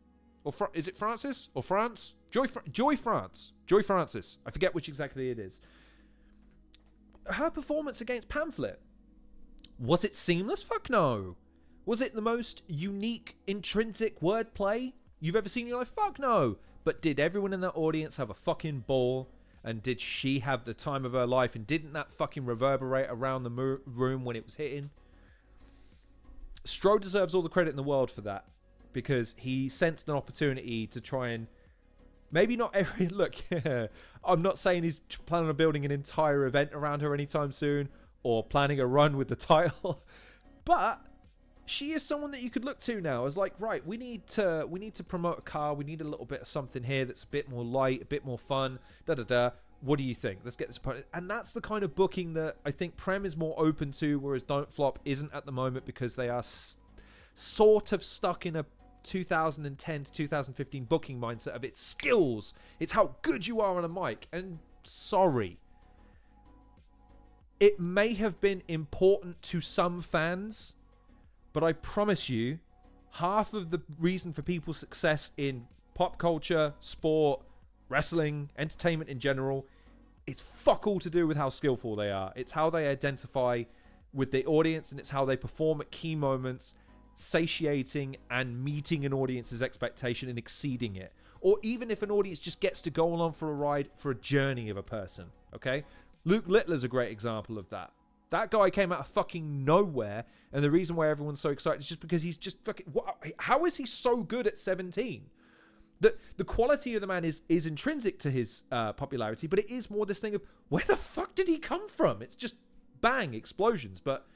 A: Is it Francis? Or France? Joy France. Joy Francis. I forget which exactly it is. Her performance against Pamphlet. Was it seamless? Fuck no. Was it the most unique, intrinsic wordplay you've ever seen in your life? Fuck no. But did everyone in that audience have a fucking ball? And did she have the time of her life? And didn't that fucking reverberate around the room when it was hitting? Stro deserves all the credit in the world for that. Because he sensed an opportunity to try and... Maybe not every... Look, I'm not saying he's planning on building an entire event around her anytime soon. Or planning a run with the title. But she is someone that you could look to now as like, right, we need to promote a car. We need a little bit of something here that's a bit more light, a bit more fun. What do you think? Let's get this opponent. And that's the kind of booking that I think Prem is more open to, whereas Don't Flop isn't at the moment because they are sort of stuck in a 2010 to 2015 booking mindset of its skills. It's how good you are on a mic. And sorry. It may have been important to some fans, but I promise you, half of the reason for people's success in pop culture, sport, wrestling, entertainment in general, it's fuck all to do with how skillful they are. It's how they identify with the audience, and it's how they perform at key moments, satiating and meeting an audience's expectation and exceeding it. Or even if an audience just gets to go along for a ride, for a journey of a person, okay? Luke Littler's a great example of that. That guy came out of fucking nowhere, and the reason why everyone's so excited is just because he's just fucking... How is he so good at 17? The quality of the man is intrinsic to his popularity, but it is more this thing of, where the fuck did he come from? It's just bang, explosions. But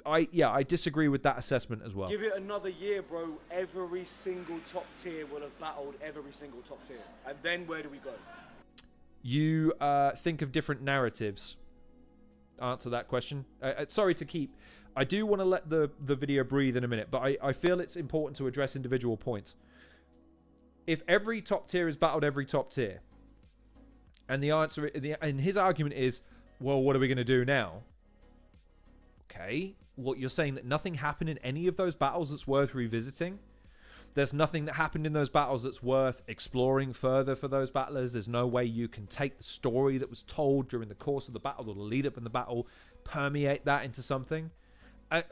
A: I disagree with that assessment as well.
C: Give it another year, bro. Every single top tier will have battled every single top tier. And then where do we go?
A: You think of different narratives. Answer that question. Sorry to keep... I do want to let the video breathe in a minute, but I feel it's important to address individual points. If every top tier has battled every top tier, and the answer... And his argument is, well, what are we going to do now? Okay. What, you're saying that nothing happened in any of those battles that's worth revisiting? There's nothing that happened in those battles that's worth exploring further for those battlers. There's no way you can take the story that was told during the course of the battle or the lead up in the battle, permeate that into something. I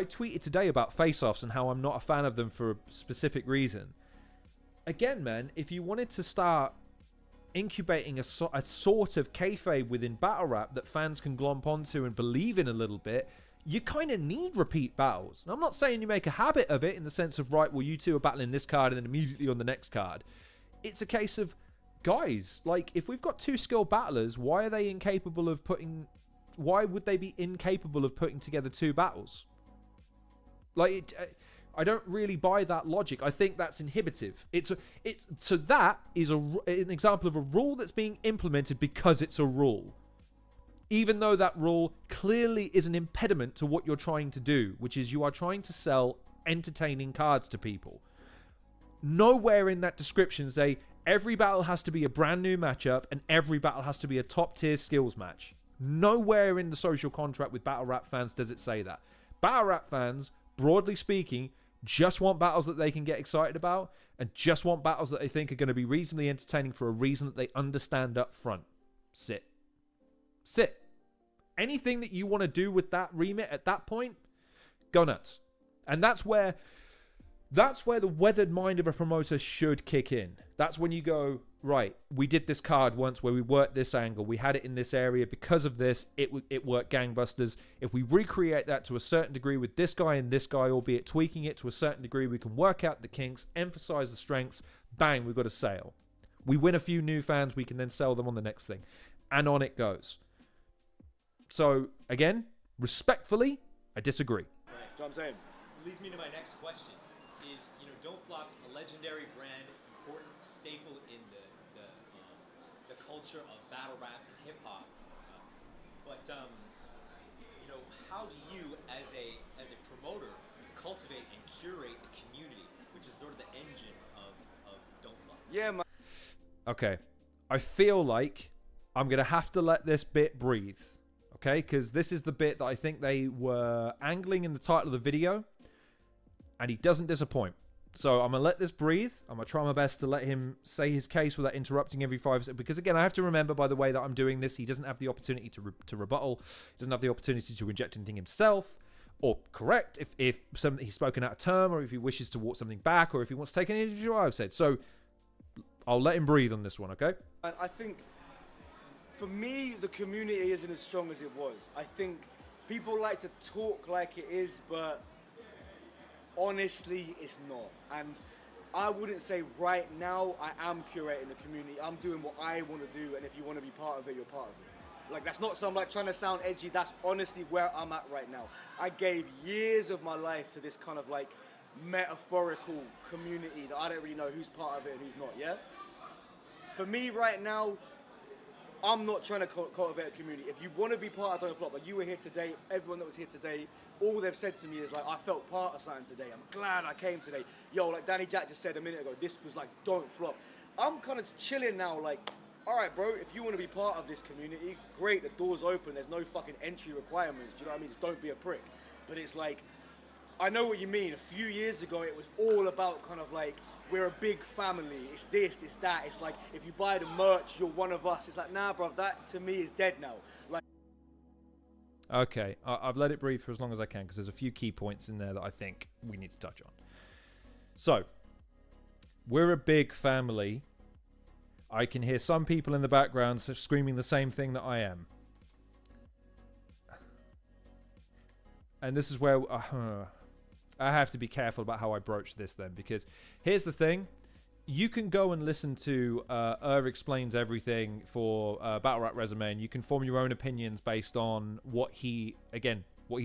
A: tweeted today about face-offs and how I'm not a fan of them for a specific reason. Again, man, if you wanted to start incubating a sort of kayfabe within battle rap that fans can glomp onto and believe in a little bit, you kind of need repeat battles. And I'm not saying you make a habit of it in the sense of, right, well, you two are battling this card and then immediately on the next card. It's a case of, guys, like, if we've got two skilled battlers, why would they be incapable of putting together two battles? Like, I don't really buy that logic. I think that's inhibitive. So that is an example of a rule that's being implemented because it's a rule. Even though that rule clearly is an impediment to what you're trying to do, which is you are trying to sell entertaining cards to people. Nowhere in that description say every battle has to be a brand new matchup and every battle has to be a top tier skills match. Nowhere in the social contract with battle rap fans does it say that. Battle rap fans, broadly speaking, just want battles that they can get excited about and just want battles that they think are going to be reasonably entertaining for a reason that they understand up front. Sit. Anything that you want to do with that remit at that point, go nuts. And that's where the weathered mind of a promoter should kick in. That's when you go, right, we did this card once where we worked this angle, we had it in this area, because of this, it worked gangbusters. If we recreate that to a certain degree with this guy and this guy, albeit tweaking it to a certain degree, we can work out the kinks, emphasize the strengths, bang, we've got a sale. We win a few new fans, we can then sell them on the next thing. And on it goes. So, again, respectfully, I disagree.
B: Right.
C: That's what I'm saying.
B: Leads me to my next question. Is, Don't Flop a legendary brand, important staple in the culture of battle rap and hip hop? But how do you, as a promoter, cultivate and curate the community, which is sort of the engine of Don't Flop?
C: Yeah, man.
A: Okay. I feel like I'm going to have to let this bit breathe. Okay, because this is the bit that I think they were angling in the title of the video, and he doesn't disappoint. So I'm going to let this breathe. I'm going to try my best to let him say his case without interrupting every 5 seconds. Because again, I have to remember, by the way that I'm doing this, he doesn't have the opportunity to rebuttal. He doesn't have the opportunity to inject anything himself or correct if something he's spoken out of term, or if he wishes to walk something back, or if he wants to take any of what I've said. So I'll let him breathe on this one, okay?
C: I think, for me, the community isn't as strong as it was. I think people like to talk like it is, but honestly, it's not. And I wouldn't say right now I am curating the community. I'm doing what I want to do, and if you want to be part of it, you're part of it. Like, that's not some like trying to sound edgy. That's honestly where I'm at right now. I gave years of my life to this kind of like metaphorical community that I don't really know who's part of it and who's not, yeah? For me right now, I'm not trying to cultivate a community. If you want to be part of Don't Flop, like you were here today, everyone that was here today, all they've said to me is like, I felt part of something today. I'm glad I came today. Yo, like Danny Jack just said a minute ago, this was like Don't Flop. I'm kind of chilling now, like, all right, bro, if you want to be part of this community, great, the door's open. There's no fucking entry requirements. Do you know what I mean? Just don't be a prick. But it's like, I know what you mean. A few years ago, it was all about kind of like, we're a big family, it's this, it's that. It's like, if you buy the merch, you're one of us. It's like, nah, bro, that to me is dead now. Like,
A: okay, I've let it breathe for as long as I can, because there's a few key points in there that I think we need to touch on. So, we're a big family. I can hear some people in the background screaming the same thing that I am. and this is where I have to be careful about how I broach this then, because here's the thing. You can go and listen to Eurgh Explains Everything for Battle Rap Resume, and you can form your own opinions based on what he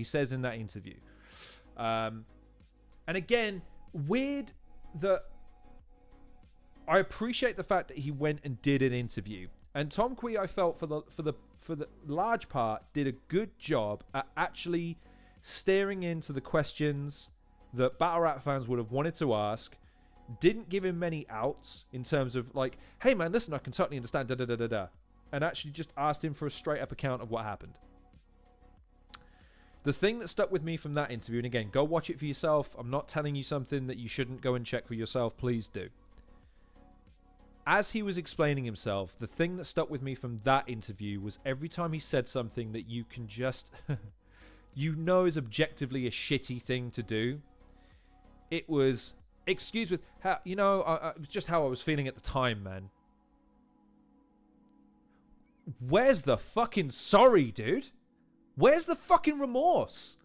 A: says in that interview. And again, weird that I appreciate the fact that he went and did an interview. And Tom Quee, I felt for the large part, did a good job at actually staring into the questions that battle rap fans would have wanted to ask. Didn't give him many outs in terms of like, hey man, listen, I can totally understand and actually just asked him for a straight up account of what happened. The thing that stuck with me from that interview, and again, go watch it for yourself. I'm not telling you something that you shouldn't go and check for yourself. Please do. As he was explaining himself, the thing that stuck with me from that interview was every time he said something that you can just, you know, is objectively a shitty thing to do. It was, excuse with how, you know, it was just how I was feeling at the time, man. Where's the fucking sorry, dude? Where's the fucking remorse?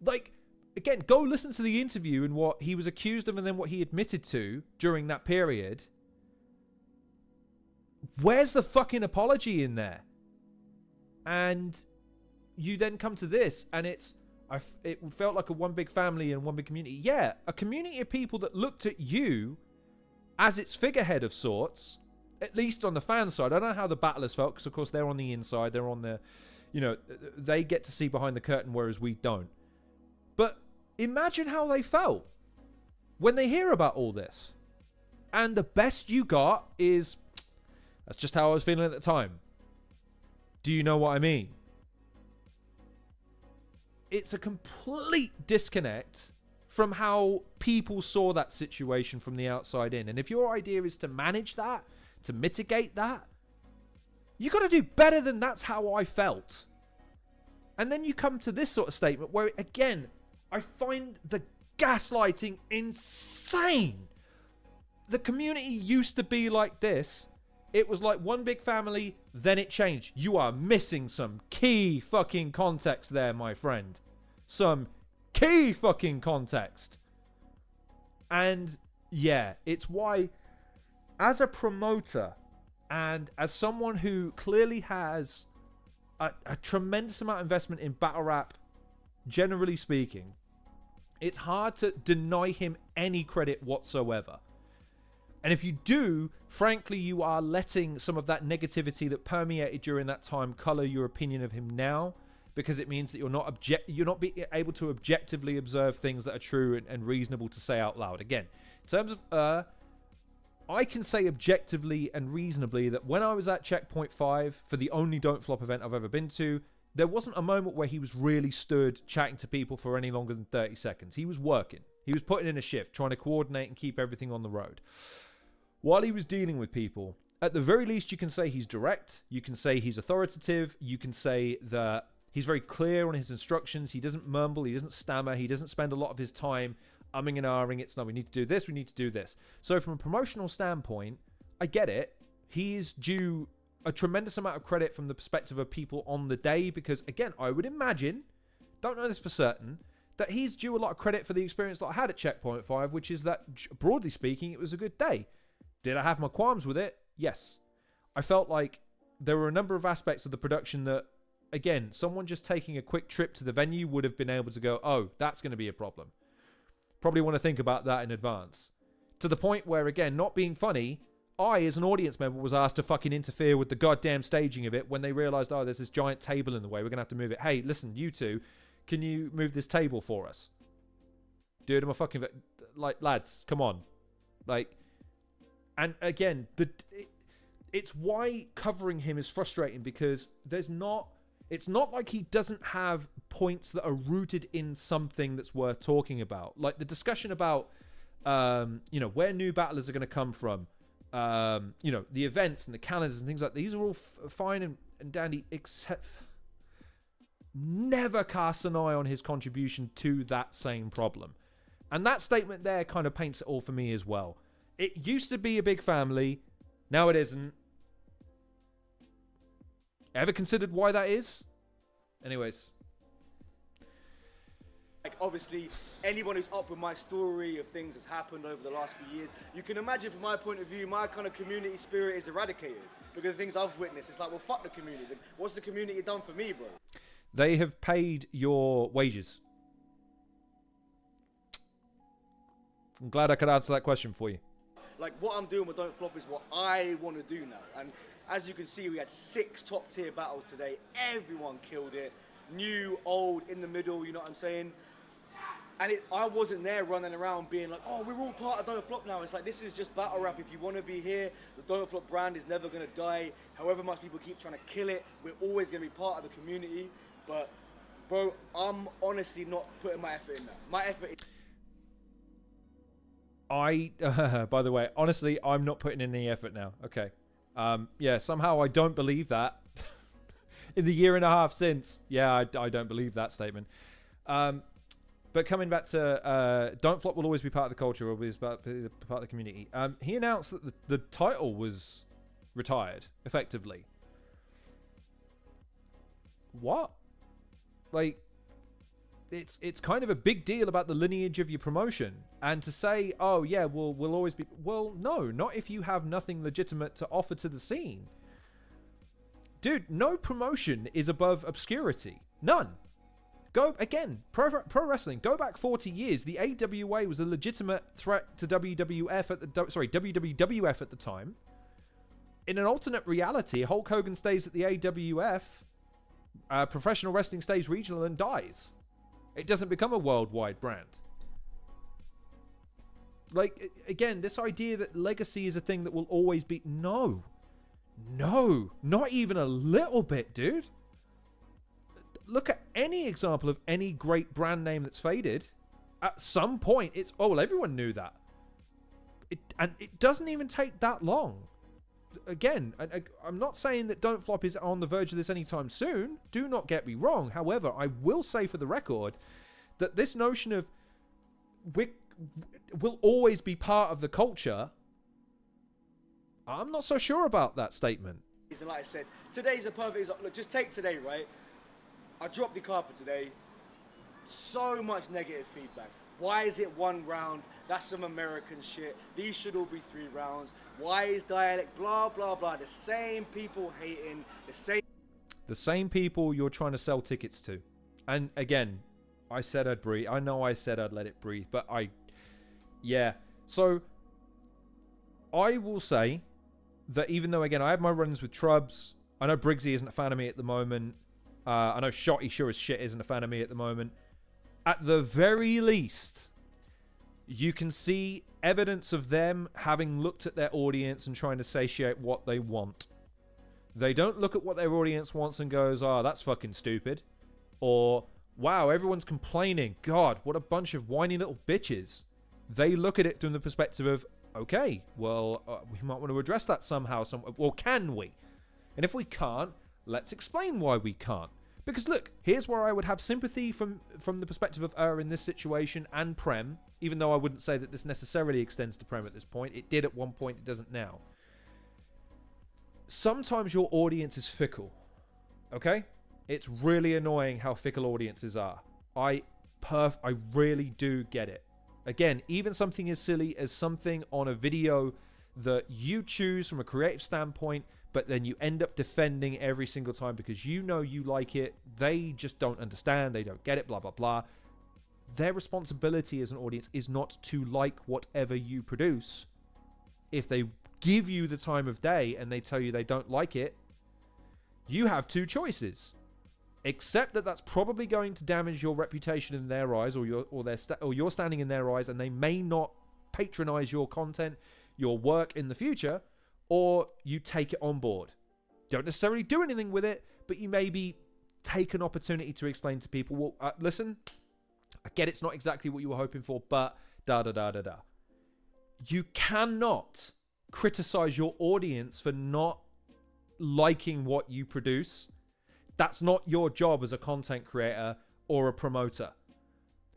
A: Like, again, go listen to the interview and what he was accused of and then what he admitted to during that period. Where's the fucking apology in there? And you then come to this and it felt like a one big family and one big community. Yeah, a community of people that looked at you as its figurehead of sorts, at least on the fan side. I don't know how the battlers felt, because of course they're on the inside, they're on the, you know, they get to see behind the curtain, whereas we don't. But imagine how they felt when they hear about all this. And the best you got is, that's just how I was feeling at the time. Do you know what I mean? It's a complete disconnect from how people saw that situation from the outside in. And if your idea is to manage that, to mitigate that, you got to do better than that's how I felt. And then you come to this sort of statement where, again, I find the gaslighting insane. The community used to be like this. It was like one big family, then it changed. You are missing some key fucking context there, my friend. Some key fucking context. And yeah, it's why, as a promoter and as someone who clearly has a tremendous amount of investment in battle rap, generally speaking, it's hard to deny him any credit whatsoever. And if you do, frankly, you are letting some of that negativity that permeated during that time color your opinion of him now, because it means that you're not able to objectively observe things that are true and reasonable to say out loud. Again, in terms of I can say objectively and reasonably that when I was at Checkpoint 5 for the only Don't Flop event I've ever been to, there wasn't a moment where he was really stood chatting to people for any longer than 30 seconds. He was working. He was putting in a shift, trying to coordinate and keep everything on the road. While he was dealing with people, at the very least, you can say he's direct. You can say he's authoritative. You can say that he's very clear on his instructions. He doesn't mumble. He doesn't stammer. He doesn't spend a lot of his time umming and ahhing. It's no, we need to do this. We need to do this. So from a promotional standpoint, I get it. He is due a tremendous amount of credit from the perspective of people on the day, because again, I would imagine, don't know this for certain, that he's due a lot of credit for the experience that I had at Checkpoint 5, which is that, broadly speaking, it was a good day. Did I have my qualms with it? Yes. I felt like there were a number of aspects of the production that, again, someone just taking a quick trip to the venue would have been able to go, oh, that's going to be a problem. Probably want to think about that in advance. To the point where, again, not being funny, I, as an audience member, was asked to fucking interfere with the goddamn staging of it when they realised, oh, there's this giant table in the way. We're going to have to move it. Hey, listen, you two, can you move this table for us? Dude, I'm a fucking... Like, lads, come on. Like... And again, it's why covering him is frustrating, because it's not like he doesn't have points that are rooted in something that's worth talking about. Like the discussion about, where new battlers are going to come from, the events and the calendars and things like that. These are all fine and dandy, except never cast an eye on his contribution to that same problem. And that statement there kind of paints it all for me as well. It used to be a big family. Now it isn't. Ever considered why that is? Anyways.
C: Like, obviously, anyone who's up with my story of things that's happened over the last few years, you can imagine from my point of view, my kind of community spirit is eradicated because of things I've witnessed. It's like, well, fuck the community. What's the community done for me, bro?
A: They have paid your wages. I'm glad I could answer that question for you.
C: Like, what I'm doing with Don't Flop is what I want to do now. And as you can see, we had 6 top tier battles today. Everyone killed it. New, old, in the middle, you know what I'm saying? And I wasn't there running around being like, oh, we're all part of Don't Flop now. It's like, this is just battle rap. If you want to be here, the Don't Flop brand is never going to die. However much people keep trying to kill it, we're always going to be part of the community. But, bro, I'm honestly not putting my effort in that. My effort is...
A: by the way, honestly, I'm not putting in any effort now. Okay. Yeah, somehow I don't believe that. In the year and a half since. Yeah, I don't believe that statement. But coming back to Don't Flop will always be part of the culture, will be part of the community. He announced that the title was retired, effectively. What? Like, it's kind of a big deal about the lineage of your promotion. And to say, oh yeah, we'll always be... Well, no, not if you have nothing legitimate to offer to the scene. Dude, no promotion is above obscurity. None. Go, again, pro wrestling, go back 40 years. The AWA was a legitimate threat to WWF WWF at the time. In an alternate reality, Hulk Hogan stays at the AWF, professional wrestling stays regional and dies. It doesn't become a worldwide brand. Like, again, this idea that legacy is a thing that will always be... No, not even a little bit, dude. Look at any example of any great brand name that's faded. At some point, it's... Oh, well, everyone knew that. And it doesn't even take that long. Again, I'm not saying that Don't Flop is on the verge of this anytime soon. Do not get me wrong. However, I will say for the record that this notion of will always be part of the culture, I'm not so sure about that statement.
C: And like I said, today's a perfect example. Look, just take today, right? I dropped the card for today. So much negative feedback. Why is it 1 round? That's some American shit. These should all be 3 rounds. Why is dialect? Blah, blah, blah. The same people hating. The
A: same people you're trying to sell tickets to. And again, I said I'd breathe. I know I said I'd let it breathe. But yeah. So, I will say that even though, again, I have my runs with Trubs. I know Briggsy isn't a fan of me at the moment. I know Shotty sure as shit isn't a fan of me at the moment. At the very least, you can see evidence of them having looked at their audience and trying to satiate what they want. They don't look at what their audience wants and goes, oh, that's fucking stupid. Or, wow, everyone's complaining. God, what a bunch of whiny little bitches. They look at it from the perspective of, okay, well, we might want to address that somehow. Well, can we? And if we can't, let's explain why we can't. Because look, here's where I would have sympathy from the perspective of in this situation and Prem, even though I wouldn't say that this necessarily extends to Prem at this point. It did at one point, it doesn't now. Sometimes your audience is fickle, okay? It's really annoying how fickle audiences are. I really do get it. Again, even something as silly as something on a video that you choose from a creative standpoint, but then you end up defending every single time because you know you like it. They just don't understand. They don't get it, blah, blah, blah. Their responsibility as an audience is not to like whatever you produce. If they give you the time of day and they tell you they don't like it, you have 2 choices. Accept that that's probably going to damage your reputation in their eyes or your standing in their eyes, and they may not patronize your content, your work in the future. Or you take it on board. Don't necessarily do anything with it, but you maybe take an opportunity to explain to people, well, listen, I get it's not exactly what you were hoping for, but da-da-da-da-da. You cannot criticize your audience for not liking what you produce. That's not your job as a content creator or a promoter.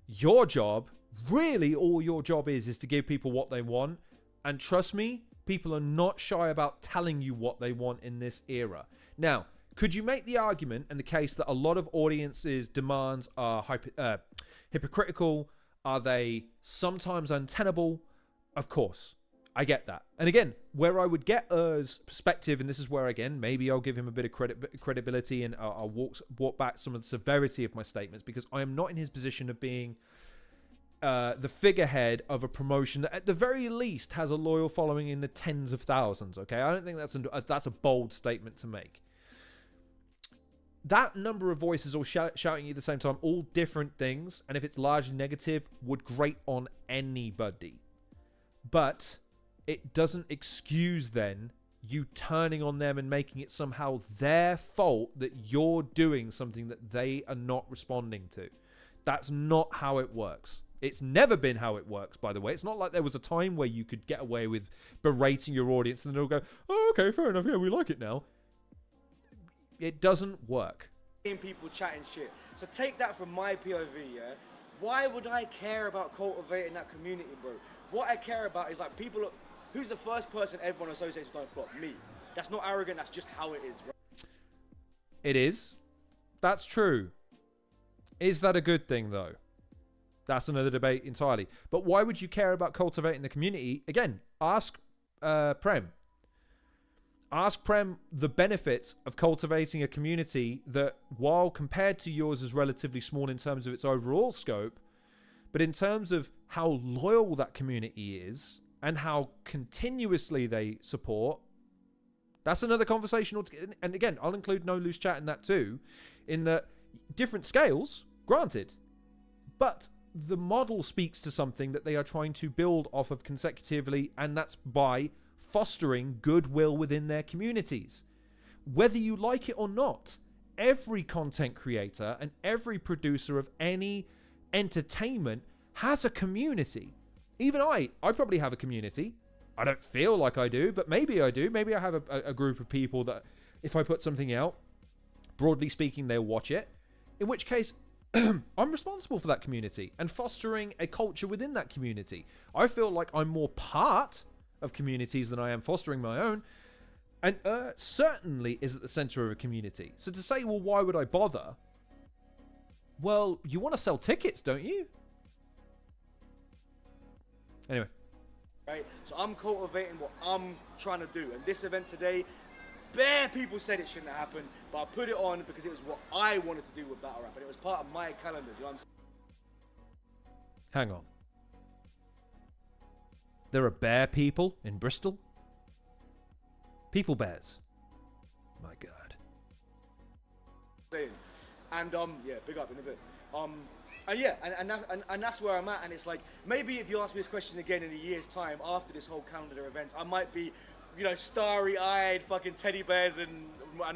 A: Your job, really all your job is to give people what they want. And trust me, people are not shy about telling you what they want in this era. Now, could you make the argument and the case that a lot of audiences' demands are hypocritical? Are they sometimes untenable? Of course, I get that. And again, where I would get Eurgh's perspective, and this is where, again, maybe I'll give him a bit of credibility, and I'll walk back some of the severity of my statements, because I am not in his position of being the figurehead of a promotion that at the very least has a loyal following in the tens of thousands. Okay, I don't think that's a bold statement to make. That number of voices all shouting at the same time, all different things, and if it's largely negative, would grate on anybody. But it doesn't excuse then you turning on them and making it somehow their fault that you're doing something that they are not responding to. That's not how it works. It's never been how it works, by the way. It's not like there was a time where you could get away with berating your audience and then they'll go, oh, okay, fair enough, yeah, we like it now. It doesn't work.
C: People chatting shit. So take that from my POV, yeah? Why would I care about cultivating that community, bro? What I care about is like people, who's the first person everyone associates with Don't Flop? Me. That's not arrogant, that's just how it is, bro.
A: It is. That's true. Is that a good thing, though? That's another debate entirely. But why would you care about cultivating the community? Again, ask Prem. Ask Prem the benefits of cultivating a community that, while compared to yours, is relatively small in terms of its overall scope, but in terms of how loyal that community is and how continuously they support, that's another conversation altogether. And again, I'll include No Loose Chat in that too, in that different scales, granted, but the model speaks to something that they are trying to build off of consecutively, and that's by fostering goodwill within their communities. Whether you like it or not, every content creator and every producer of any entertainment has a community. Even I probably have a community. I don't feel like I do, but maybe I do. Maybe I have a group of people that if I put something out, broadly speaking, they'll watch it. In which case, I'm responsible for that community and fostering a culture within that community. I feel like I'm more part of communities than I am fostering my own. And certainly is at the center of a community. So to say, well, why would I bother? Well, you want to sell tickets, don't you? Anyway.
C: Right? So I'm cultivating what I'm trying to do. And this event today, bare people said it shouldn't have happened, but I put it on because it was what I wanted to do with Battle Rap, and it was part of my calendar. Do you know what I'm saying?
A: Hang on. There are bear people in Bristol? People bears. My God.
C: And yeah, big up in a bit. And yeah, and that's where I'm at. And it's like, maybe if you ask me this question again in a year's time after this whole calendar event, I might be, you know, starry-eyed, fucking teddy bears and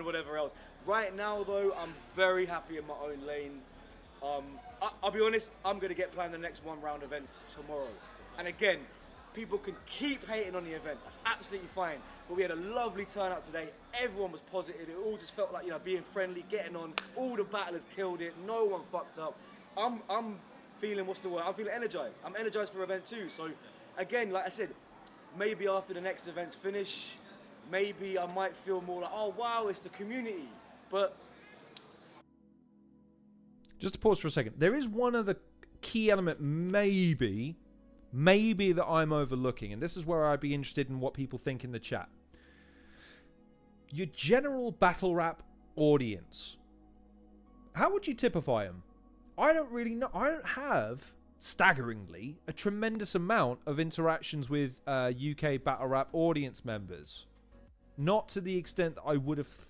C: whatever else. Right now, though, I'm very happy in my own lane. I'll be honest, I'm gonna get planned the next one-round event tomorrow. And again, people can keep hating on the event. That's absolutely fine. But we had a lovely turnout today. Everyone was positive. It all just felt like, you know, being friendly, getting on. All the battlers killed it. No one fucked up. I'm feeling, what's the word? I'm feeling energized. I'm energized for event 2. So again, like I said, maybe after the next events finish, maybe I might feel more like, oh wow, it's the community. But
A: just to pause for a second, there is one other key element maybe that I'm overlooking, and this is where I'd be interested in what people think in the chat. Your general battle rap audience, how would you typify them? I don't really know. I don't have, staggeringly, a tremendous amount of interactions with UK battle rap audience members. Not to the extent that I would have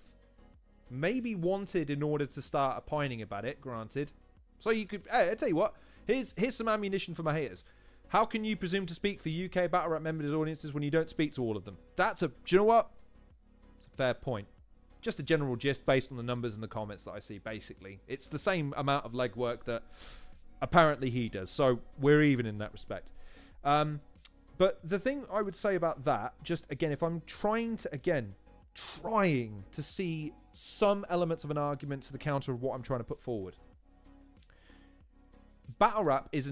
A: maybe wanted in order to start opining about it, granted. So you could, hey, I tell you what, here's some ammunition for my haters. How can you presume to speak for UK battle rap members' audiences when you don't speak to all of them? Do you know what? It's a fair point. Just a general gist based on the numbers and the comments that I see, basically. It's the same amount of legwork that apparently he does, so we're even in that respect. But the thing I would say about that, just again, if I'm trying to see some elements of an argument to the counter of what I'm trying to put forward. Battle rap is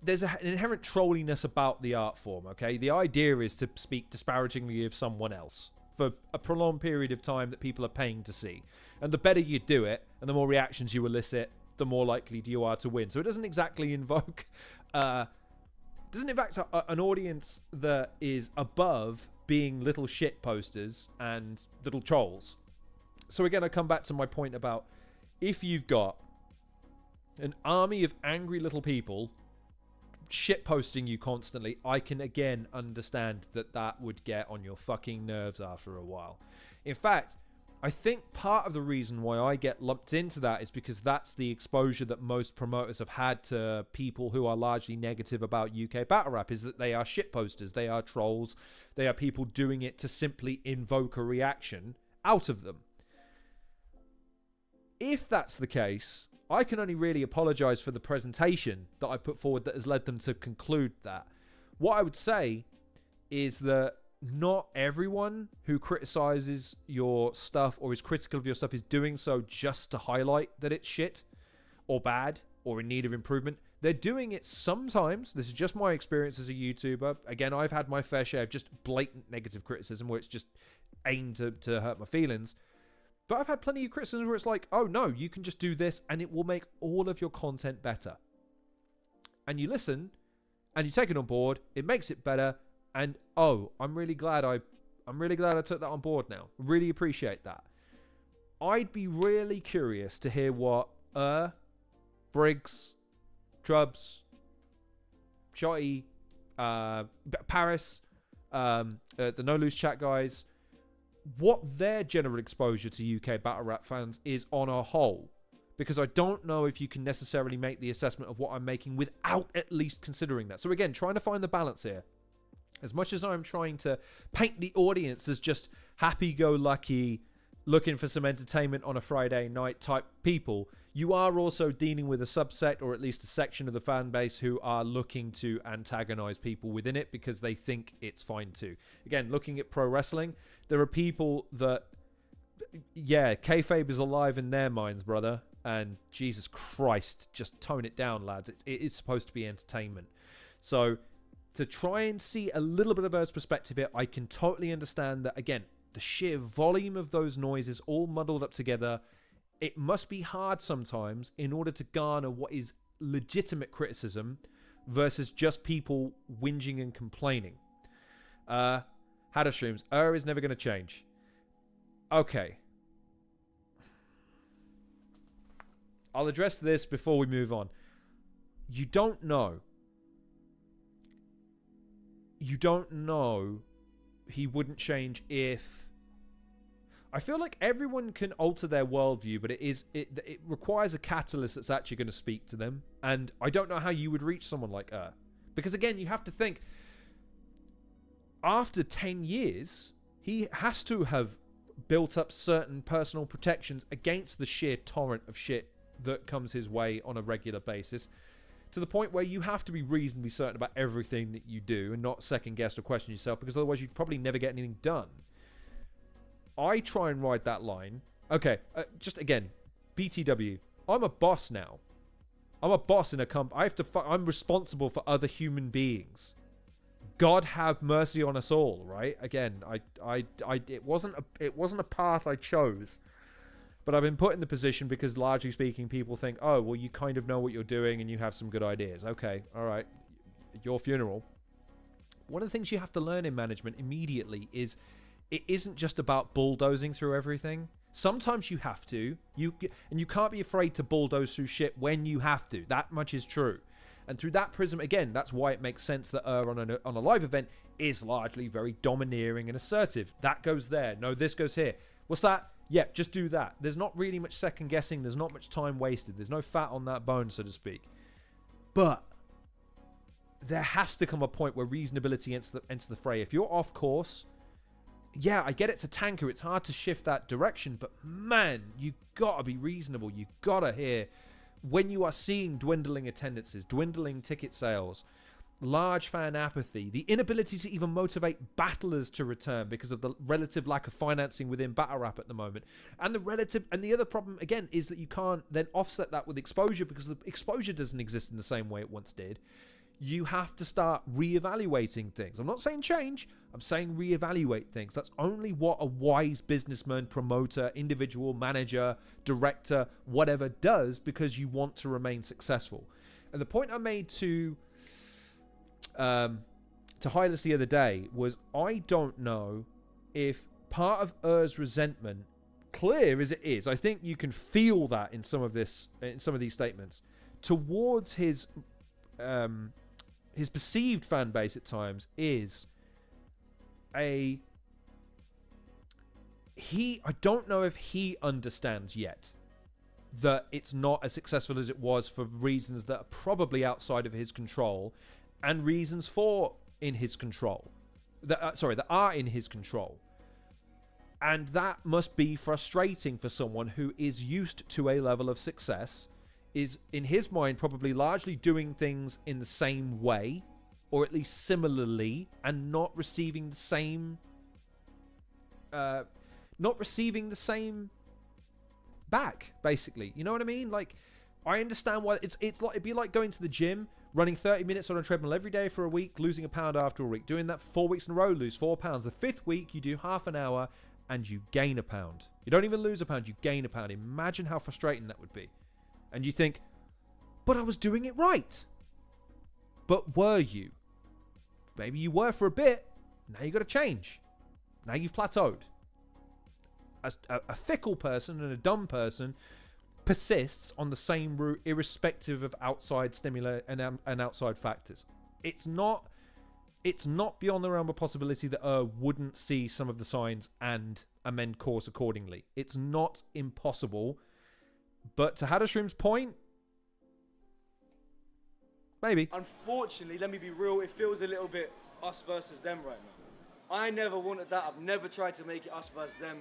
A: there's an inherent trolliness about the art form, okay? The idea is to speak disparagingly of someone else for a prolonged period of time that people are paying to see. And the better you do it, and the more reactions you elicit, the more likely you are to win. So it doesn't exactly invoke an audience that is above being little shit posters and little trolls. So again, I come back to my point about if you've got an army of angry little people shit posting you constantly, I can again understand that would get on your fucking nerves after a while. In fact, I think part of the reason why I get lumped into that is because that's the exposure that most promoters have had to people who are largely negative about UK battle rap, is that they are shit posters, they are trolls, they are people doing it to simply invoke a reaction out of them. If that's the case, I can only really apologize for the presentation that I put forward that has led them to conclude that. What I would say is that not everyone who criticizes your stuff or is critical of your stuff is doing so just to highlight that it's shit or bad or in need of improvement. They're doing it sometimes. This is just my experience as a YouTuber. Again, I've had my fair share of just blatant negative criticism where it's just aimed to hurt my feelings. But I've had plenty of criticism where it's like, oh no, you can just do this and it will make all of your content better. And you listen and you take it on board, it makes it better, and oh, I'm really glad I took that on board now. Really appreciate that. I'd be really curious to hear what Briggs, Trubs, Shotty, Paris, the No Loose Chat guys, what their general exposure to UK battle rap fans is on a whole. Because I don't know if you can necessarily make the assessment of what I'm making without at least considering that. So again, trying to find the balance here. As much as I'm trying to paint the audience as just happy-go-lucky, looking for some entertainment on a Friday night type people, you are also dealing with a subset or at least a section of the fan base who are looking to antagonize people within it because they think it's fine too. Again, looking at pro wrestling, there are people that, yeah, kayfabe is alive in their minds, brother. And Jesus Christ, just tone it down, lads. It is supposed to be entertainment. So to try and see a little bit of Eurgh's perspective here, I can totally understand that, again, the sheer volume of those noises all muddled up together, it must be hard sometimes in order to garner what is legitimate criticism versus just people whinging and complaining. Hadder streams, Eurgh is never going to change. Okay. I'll address this before we move on. You don't know. You don't know he wouldn't change if... I feel like everyone can alter their worldview, but it requires a catalyst that's actually going to speak to them. And I don't know how you would reach someone like Eurgh. Because again, you have to think, after 10 years, he has to have built up certain personal protections against the sheer torrent of shit that comes his way on a regular basis, to the point where you have to be reasonably certain about everything that you do and not second guess or question yourself, because otherwise you'd probably never get anything done. I try and ride that line. Okay, just again, BTW. I'm a boss now. I'm a boss in a company. I'm responsible for other human beings. God have mercy on us all, right? Again, it wasn't a path I chose. But I've been put in the position because, largely speaking, people think, oh, well, you kind of know what you're doing and you have some good ideas. Okay, all right, your funeral. One of the things you have to learn in management immediately is it isn't just about bulldozing through everything. Sometimes you have to. And you can't be afraid to bulldoze through shit when you have to. That much is true. And through that prism, again, that's why it makes sense that Eurgh on a live event is largely very domineering and assertive. That goes there. No, this goes here. What's that? Yeah, just do that. There's not really much second guessing. There's not much time wasted. There's no fat on that bone, so to speak. But there has to come a point where reasonability enters the fray. If you're off course, yeah, I get it's a tanker. It's hard to shift that direction. But man, you got to be reasonable. You got to hear when you are seeing dwindling attendances, dwindling ticket sales, large fan apathy, the inability to even motivate battlers to return because of the relative lack of financing within battle rap at the moment, and the other problem again is that you can't then offset that with exposure because the exposure doesn't exist in the same way it once did. you have to start reevaluating things. I'm not saying change, I'm saying reevaluate things. That's only what a wise businessman, promoter, individual, manager, director, whatever does, because you want to remain successful. And the point I made to Hylas the other day was, I don't know if part of Eurgh's resentment, clear as it is, I think you can feel that in some of these statements, towards his perceived fan base at times, is I don't know if he understands yet that it's not as successful as it was for reasons that are probably outside of his control, and reasons in his control that are in his control. And that must be frustrating for someone who is used to a level of success, is in his mind probably largely doing things in the same way, or at least similarly, and not receiving the same back, basically. You know what I mean? Like, I understand why it's like, it'd be like going to the gym, running 30 minutes on a treadmill every day for a week, losing a pound after a week, doing that 4 weeks in a row, lose 4 pounds. The 5th week, you do half an hour and you gain a pound. You don't even lose a pound, you gain a pound. Imagine how frustrating that would be. And you think, but I was doing it right. But were you? Maybe you were for a bit. Now you got to change. Now you've plateaued. A fickle person and a dumb person persists on the same route, irrespective of outside stimuli and outside factors. It's not beyond the realm of possibility that wouldn't see some of the signs and amend course accordingly. It's not impossible. But to Hadashroom's point, maybe.
C: Unfortunately, let me be real, it feels a little bit us versus them right now. I never wanted that. I've never tried to make it us versus them.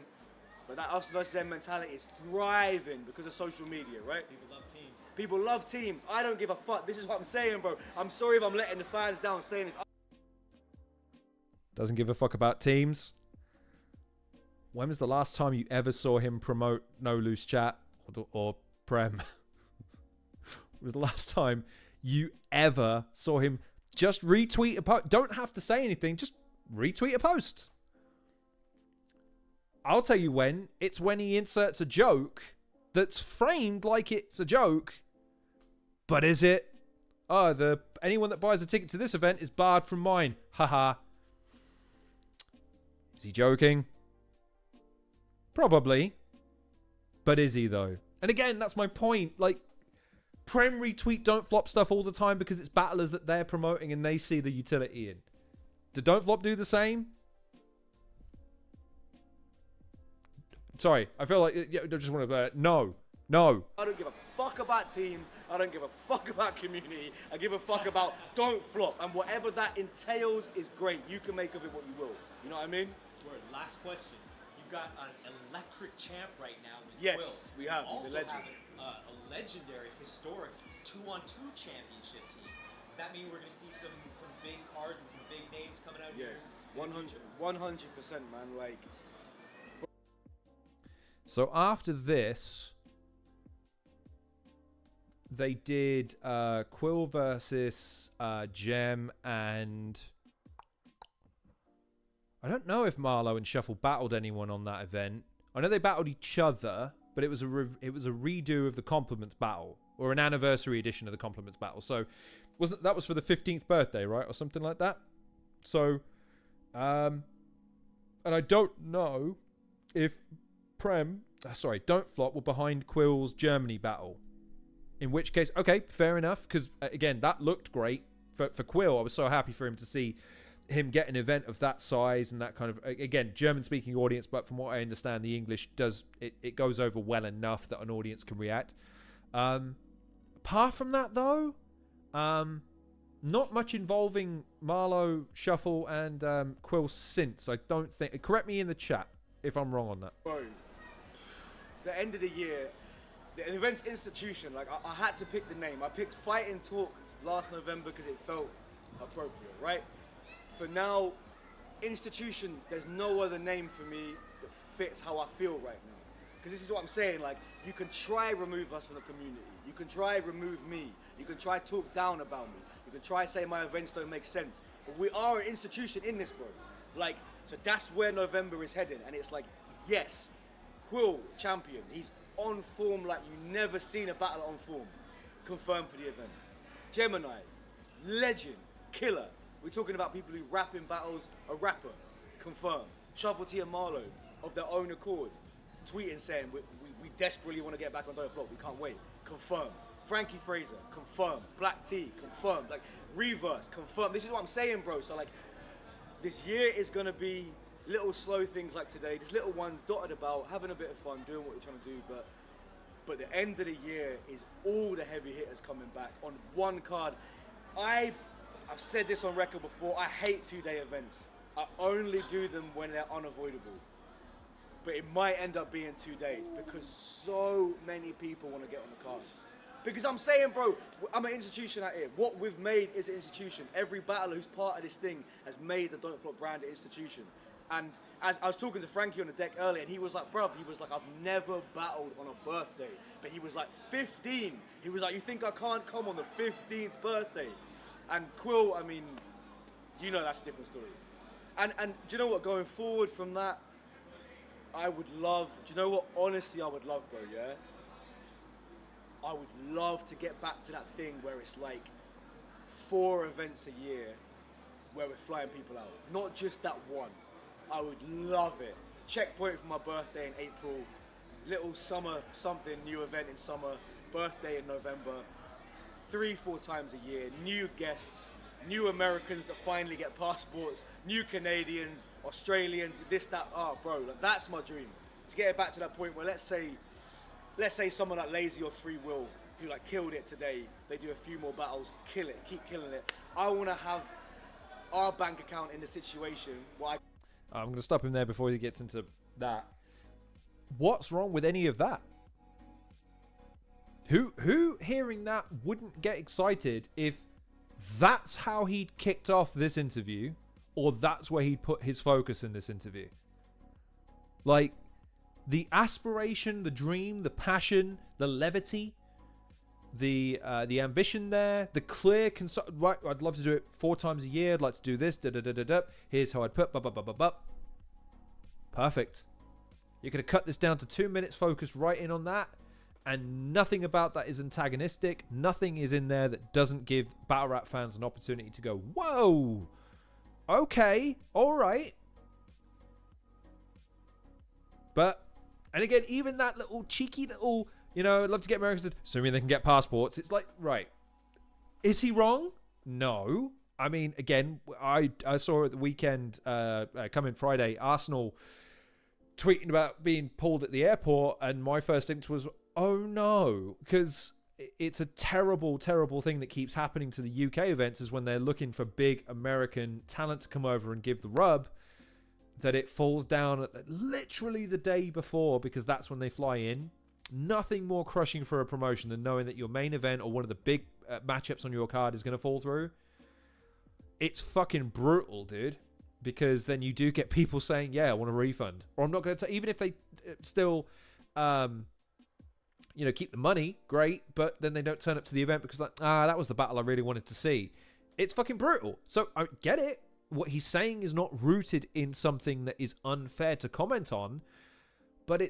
C: But that us versus them mentality is thriving because of social media, right?
B: People love teams.
C: People love teams. I don't give a fuck. This is what I'm saying, bro. I'm sorry if I'm letting the fans down saying this.
A: Doesn't give a fuck about teams. When was the last time you ever saw him promote No Loose Chat or Prem? When was the last time you ever saw him just retweet a post? Don't have to say anything. Just retweet a post. I'll tell you when. It's when he inserts a joke that's framed like it's a joke. But is it? Oh, anyone that buys a ticket to this event is barred from mine. Haha. Is he joking? Probably. But is he, though? And again, that's my point. Like, Prem retweet Don't Flop stuff all the time because it's battlers that they're promoting and they see the utility in. Do Don't Flop do the same? Sorry, I feel like I just want to. No.
C: I don't give a fuck about teams. I don't give a fuck about community. I give a fuck about Don't Flop, and whatever that entails is great. You can make of it what you will. You know what I mean?
B: Word. Last question. You've got an electric champ right now with
C: Yes,
B: Will.
C: we have.
B: You
C: He's a legend.
B: have a legendary, historic 2-on-2 championship team. Does that mean we're going to see some big cards and some big names coming out here?
C: Yes, 100%, man. Like.
A: So after this, they did Quill versus Gem, and I don't know if Marlowe and Shuffle battled anyone on that event. I know they battled each other, but it was a redo of the Compliments battle, or an anniversary edition of the Compliments battle. So that was for the 15th birthday, right, or something like that. So, and I don't know if Don't Flop were behind Quill's Germany battle. In which case, okay, fair enough, because again, that looked great for Quill. I was so happy for him to see him get an event of that size and that kind of, again, German-speaking audience, but from what I understand, the English it goes over well enough that an audience can react. Apart from that, though, not much involving Marlowe, Shuffle, and Quill since. I don't think. Correct me in the chat if I'm wrong on that.
C: Bro, the end of the year, the event's institution, like I had to pick the name. I picked Fight and Talk last November because it felt appropriate, right? For now, institution, there's no other name for me that fits how I feel right now. Because this is what I'm saying, like, you can try remove us from the community. You can try remove me. You can try talk down about me. You can try say my events don't make sense. But we are an institution in this, bro. Like, so that's where November is heading. And it's like, yes, Quill, champion. He's on form like you never seen a battler on form. Confirmed for the event. Gemini, legend, killer. We're talking about people who rap in battles, a rapper. Confirmed. Shuffle T and Marlowe, of their own accord, tweeting saying we desperately want to get back on Don't Flop, we can't wait. Confirmed. Frankie Fraser, confirmed. Black T, confirmed. Like, Reverse, confirmed. This is what I'm saying, bro. So, like, this year is going to be little slow things like today, just little ones dotted about, having a bit of fun, doing what we're trying to do, but the end of the year is all the heavy hitters coming back on one card. I've said this on record before, I hate 2-day events. I only do them when they're unavoidable. But it might end up being 2 days because so many people want to get on the card. Because I'm saying, bro, I'm an institution out here. What we've made is an institution. Every battler who's part of this thing has made the Don't Flop brand an institution. And as I was talking to Frankie on the deck earlier, and he was like, bruv, I've never battled on a birthday. But he was like, 15. He was like, you think I can't come on the 15th birthday? And Quill, I mean, you know that's a different story. And do you know what, going forward from that, I would love, do you know what, honestly I would love, bro, yeah? I would love to get back to that thing where it's like 4 events a year where we're flying people out. Not just that one. I would love it. Checkpoint for my birthday in April, little summer something, new event in summer, birthday in November, 3-4 times a year, new guests, new Americans that finally get passports, new Canadians, Australians, this, that, bro, like, that's my dream. To get it back to that point where let's say someone like Lazy or Free Will, who like killed it today, they do a few more battles, kill it, keep killing it. I wanna have our bank account in the situation where
A: I'm going to stop him there before he gets into that. What's wrong with any of that? Who hearing that wouldn't get excited if that's how he'd kicked off this interview, or that's where he'd put his focus in this interview? Like, the aspiration, the dream, the passion, the levity, the ambition there, the clear right, I'd love to do it 4 times a year, I'd like to do this, here's how I'd put perfect. You could have cut this down to 2 minutes, focus right in on that, and nothing about that is antagonistic. Nothing is in there that doesn't give battle rap fans an opportunity to go, whoa, okay, all right. But, and again, even that little cheeky little, you know, I'd love to get Americans, assuming they can get passports. It's like, right, is he wrong? No. I mean, again, I saw at the weekend, coming Friday, Arsenal tweeting about being pulled at the airport, and my first instinct was, oh no, because it's a terrible, terrible thing that keeps happening to the UK events, is when they're looking for big American talent to come over and give the rub, that it falls down at literally the day before, because that's when they fly in. Nothing more crushing for a promotion than knowing that your main event or one of the big matchups on your card is going to fall through. It's fucking brutal, dude. Because then you do get people saying, yeah, I want a refund. Or I'm not going to, even if they still, you know, keep the money, great. But then they don't turn up to the event because, like, that was the battle I really wanted to see. It's fucking brutal. So I get it. What he's saying is not rooted in something that is unfair to comment on. But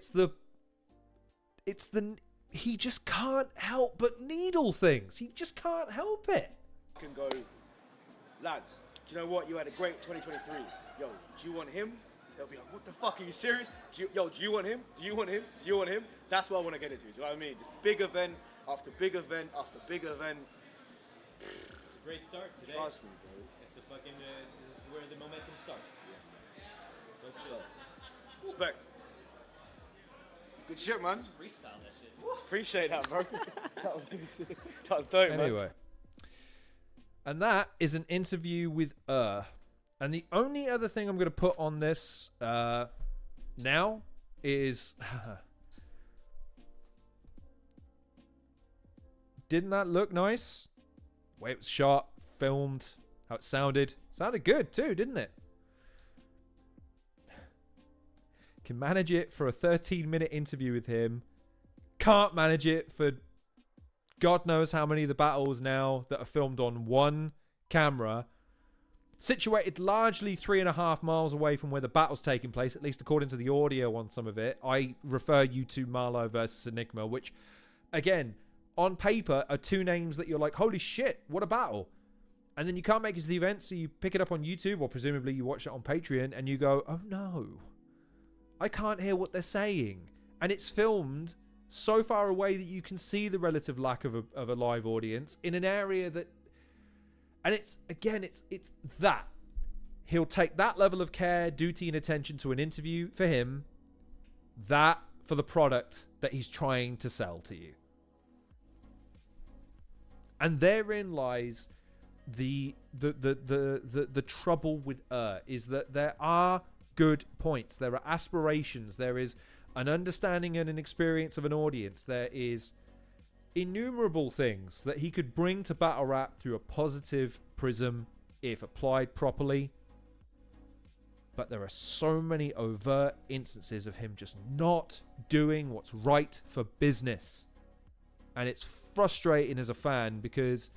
A: he just can't help but needle things. He just can't help it.
C: Can go, lads, do you know what? You had a great 2023. Yo, do you want him? They'll be like, what the fuck? Are you serious? Do you want him? Do you want him? Do you want him? That's what I want to get into. Do you know what I mean? This big event after big event after big event.
B: It's a great start today.
C: Trust me, bro.
B: It's a fucking, this is where the momentum starts. Yeah. Don't chill.
C: Respect. Good shit, man.
B: Freestyle that shit.
C: Appreciate that, bro. that was dope, man.
A: Anyway. And that is an interview with And the only other thing I'm going to put on this now is... Didn't that look nice? The way it was shot, filmed, how it sounded. Sounded good too, didn't it? can manage it for a 13-minute interview with him. Can't manage it for God knows how many of the battles now that are filmed on one camera. Situated largely 3.5 miles away from where the battle's taking place, at least according to the audio on some of it. I refer you to Marlowe versus Enigma, which, again, on paper are two names that you're like, holy shit, what a battle. And then you can't make it to the event, so you pick it up on YouTube, or presumably you watch it on Patreon, and you go, oh no, I can't hear what they're saying. And it's filmed so far away that you can see the relative lack of a live audience in an area that... And it's, again, it's that. He'll take that level of care, duty, and attention to an interview for him, that for the product that he's trying to sell to you. And therein lies the trouble with is that there are good points. There are aspirations. There is an understanding and an experience of an audience. There is innumerable things that he could bring to battle rap through a positive prism if applied properly. But there are so many overt instances of him just not doing what's right for business. And it's frustrating as a fan because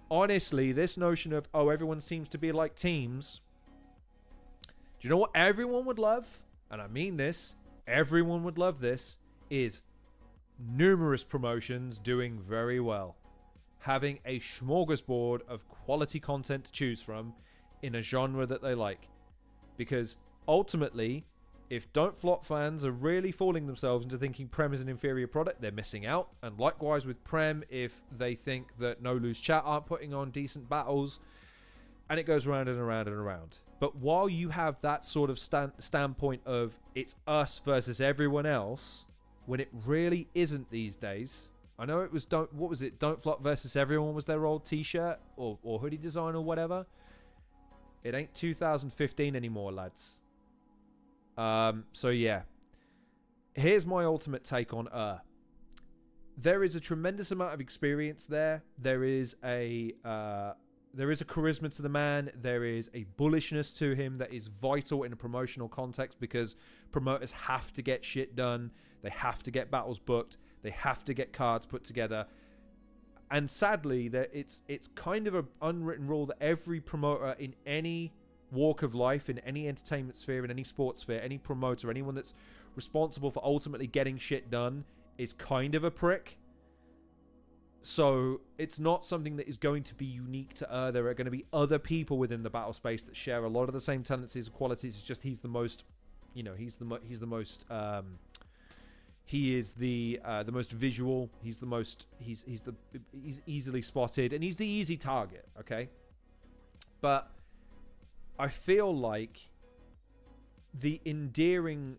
A: honestly, this notion of, oh, everyone seems to be like teams. Do you know what everyone would love? And I mean this, everyone would love this, is numerous promotions doing very well. Having a smorgasbord of quality content to choose from in a genre that they like. Because ultimately, if Don't Flop fans are really fooling themselves into thinking Prem is an inferior product, they're missing out. And likewise with Prem, if they think that No Lose Chat aren't putting on decent battles, and it goes round and around and around. But while you have that sort of standpoint of it's us versus everyone else, when it really isn't these days. I know it was Don't Flop versus everyone was their old t-shirt or hoodie design or whatever. It ain't 2015 anymore, lads. So yeah. Here's my ultimate take on there is a tremendous amount of experience there. There is a charisma to the man. There is a bullishness to him that is vital in a promotional context because promoters have to get shit done. They have to get battles booked. They have to get cards put together. And sadly, it's kind of an unwritten rule that every promoter in any walk of life, in any entertainment sphere, in any sports sphere, any promoter, anyone that's responsible for ultimately getting shit done is kind of a prick. So it's not something that is going to be unique to There are going to be other people within the battle space that share a lot of the same tendencies and qualities. It's just he's the most, he's the most visual. He's easily spotted, and he's the easy target. Okay, but I feel like the endearing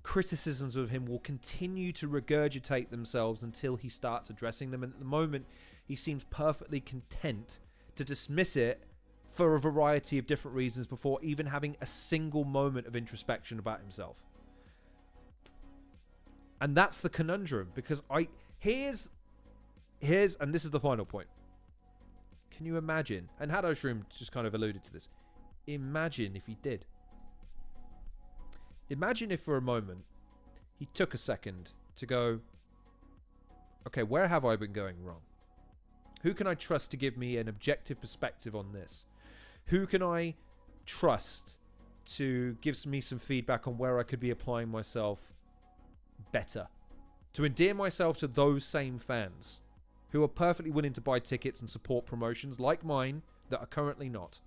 A: criticisms of him will continue to regurgitate themselves until he starts addressing them. And at the moment, he seems perfectly content to dismiss it for a variety of different reasons before even having a single moment of introspection about himself. And that's the conundrum, because here's and this is the final point. Can you imagine? And Hadoshroom just kind of alluded to this. Imagine if he did. Imagine if for a moment he took a second to go, okay, where have I been going wrong? Who can I trust to give me an objective perspective on this? Who can I trust to give me some feedback on where I could be applying myself better? To endear myself to those same fans who are perfectly willing to buy tickets and support promotions like mine that are currently not.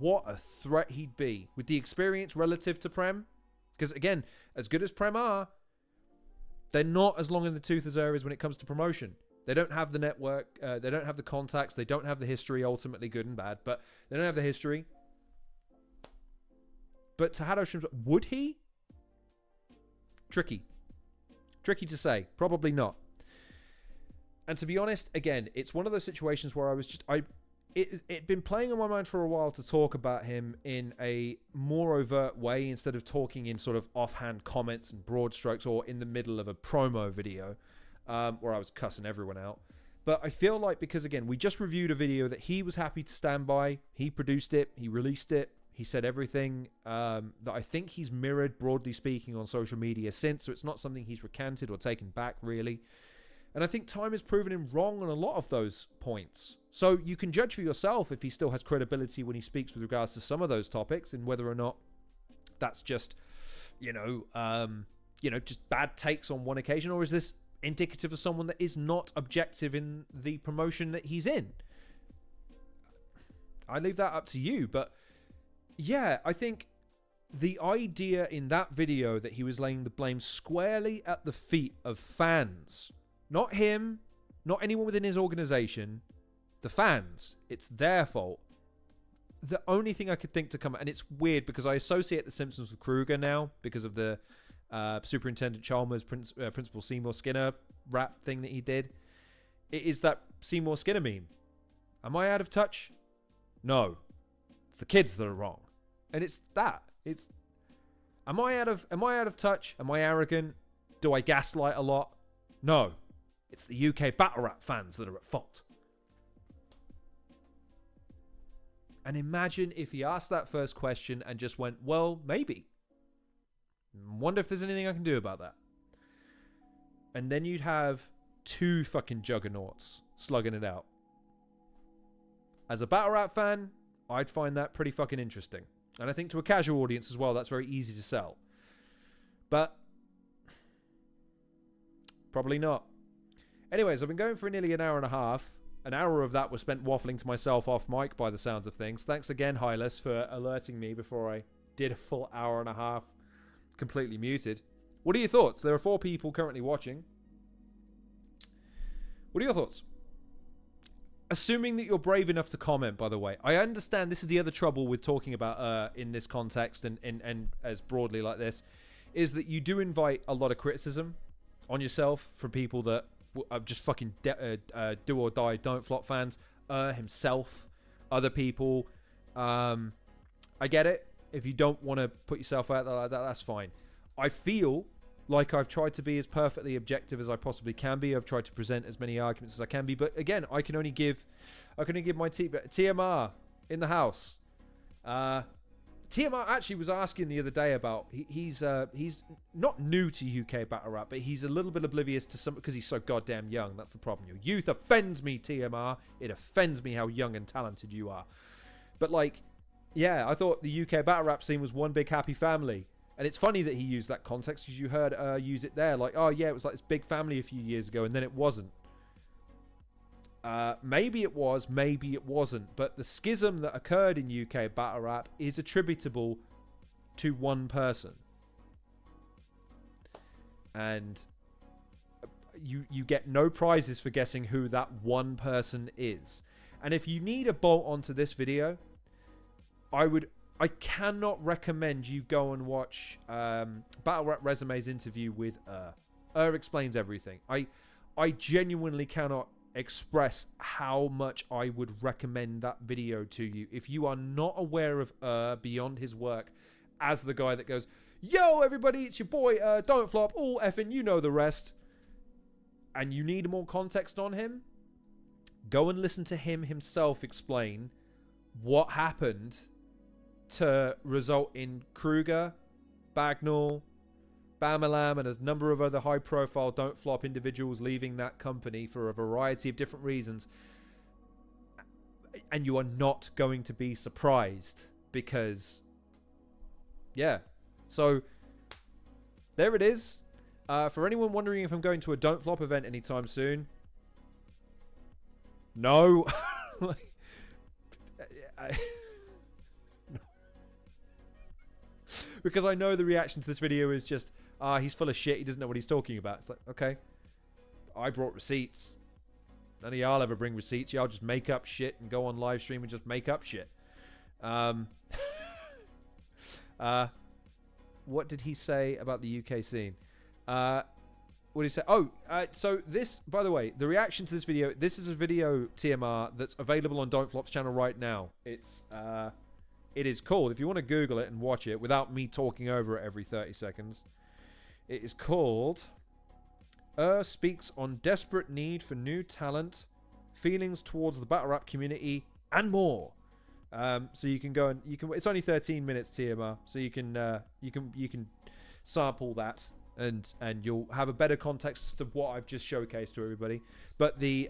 A: What a threat he'd be with the experience relative to Prem. Because again, as good as Prem are, they're not as long in the tooth as when it comes to promotion. They don't have the network, they don't have the contacts, they don't have the history, ultimately good and bad, but they don't have the history. But to Hadoshroom, would he? Tricky to say. Probably not. And to be honest, again, it's one of those situations where it'd been playing on my mind for a while to talk about him in a more overt way instead of talking in sort of offhand comments and broad strokes or in the middle of a promo video where I was cussing everyone out. But I feel like because, again, we just reviewed a video that he was happy to stand by. He produced it. He released it. He said everything that I think he's mirrored, broadly speaking, on social media since. So it's not something he's recanted or taken back, really. And I think time has proven him wrong on a lot of those points. So you can judge for yourself if he still has credibility when he speaks with regards to some of those topics, and whether or not that's just, just bad takes on one occasion, or is this indicative of someone that is not objective in the promotion that he's in? I leave that up to you, but yeah, I think the idea in that video that he was laying the blame squarely at the feet of fans, not him, not anyone within his organization, the fans, it's their fault. The only thing I could think to come, and it's weird because I associate The Simpsons with Kruger now because of the Superintendent Chalmers, Principal Seymour Skinner rap thing that he did. It is that Seymour Skinner meme. Am I out of touch? No. It's the kids that are wrong. And it's that. It's am I out of touch? Am I arrogant? Do I gaslight a lot? No. It's the UK battle rap fans that are at fault. And imagine if he asked that first question and just went, well, maybe. Wonder if there's anything I can do about that. And then you'd have two fucking juggernauts slugging it out. As a battle rap fan, I'd find that pretty fucking interesting. And I think to a casual audience as well, that's very easy to sell. But probably not. Anyways, I've been going for nearly an hour and a half. An hour of that was spent waffling to myself off mic by the sounds of things. Thanks again, Hylas, for alerting me before I did a full hour and a half completely muted. What are your thoughts? There are 4 people currently watching. What are your thoughts? Assuming that you're brave enough to comment, by the way. I understand this is the other trouble with talking about in this context and as broadly like this, is that you do invite a lot of criticism on yourself from people that are just fucking do or die, don't flop fans. Himself, other people. I get it. If you don't want to put yourself out there like that, that's fine. I feel like I've tried to be as perfectly objective as I possibly can be. I've tried to present as many arguments as I can be. But again, I can only give my TMR in the house. TMR actually was asking the other day about he's not new to UK battle rap, but he's a little bit oblivious to some because he's so goddamn young. That's the problem. Your youth offends me, TMR. It offends me how young and talented you are. But like, yeah, I thought the UK battle rap scene was one big happy family. And it's funny that he used that context because you heard use it there. Like, oh yeah, it was like this big family a few years ago, and then it wasn't. Maybe it was, maybe it wasn't. But the schism that occurred in UK battle rap is attributable to one person. And you get no prizes for guessing who that one person is. And if you need a bolt onto this video, I cannot recommend you go and watch Battle Rap Resume's interview with explains everything. I genuinely cannot express how much I would recommend that video to you if you are not aware of beyond his work as the guy that goes, yo everybody, it's your boy Don't Flop, all effing you know the rest, and you need more context on him. Go and listen to him himself explain what happened to result in Kruger, Bagnall, Bamalam, and a number of other high-profile Don't Flop individuals leaving that company for a variety of different reasons. And you are not going to be surprised because, yeah. So, there it is. For anyone wondering if I'm going to a Don't Flop event anytime soon, no. No. Because I know the reaction to this video is just, he's full of shit, he doesn't know what he's talking about. It's like, okay, I brought receipts. None of y'all ever bring receipts. Y'all just make up shit and go on live stream and just make up shit. What did he say about the UK scene? What did he say? Oh, so this, by the way, the reaction to this video, this is a video, TMR, that's available on Don't Flop's channel right now. It is called, if you want to Google it and watch it without me talking over it every 30 seconds, it is called speaks on desperate need for new talent, feelings towards the battle rap community, and more. So you can go and it's only 13 minutes TMR, so you can sample that and you'll have a better context as to what I've just showcased to everybody. But the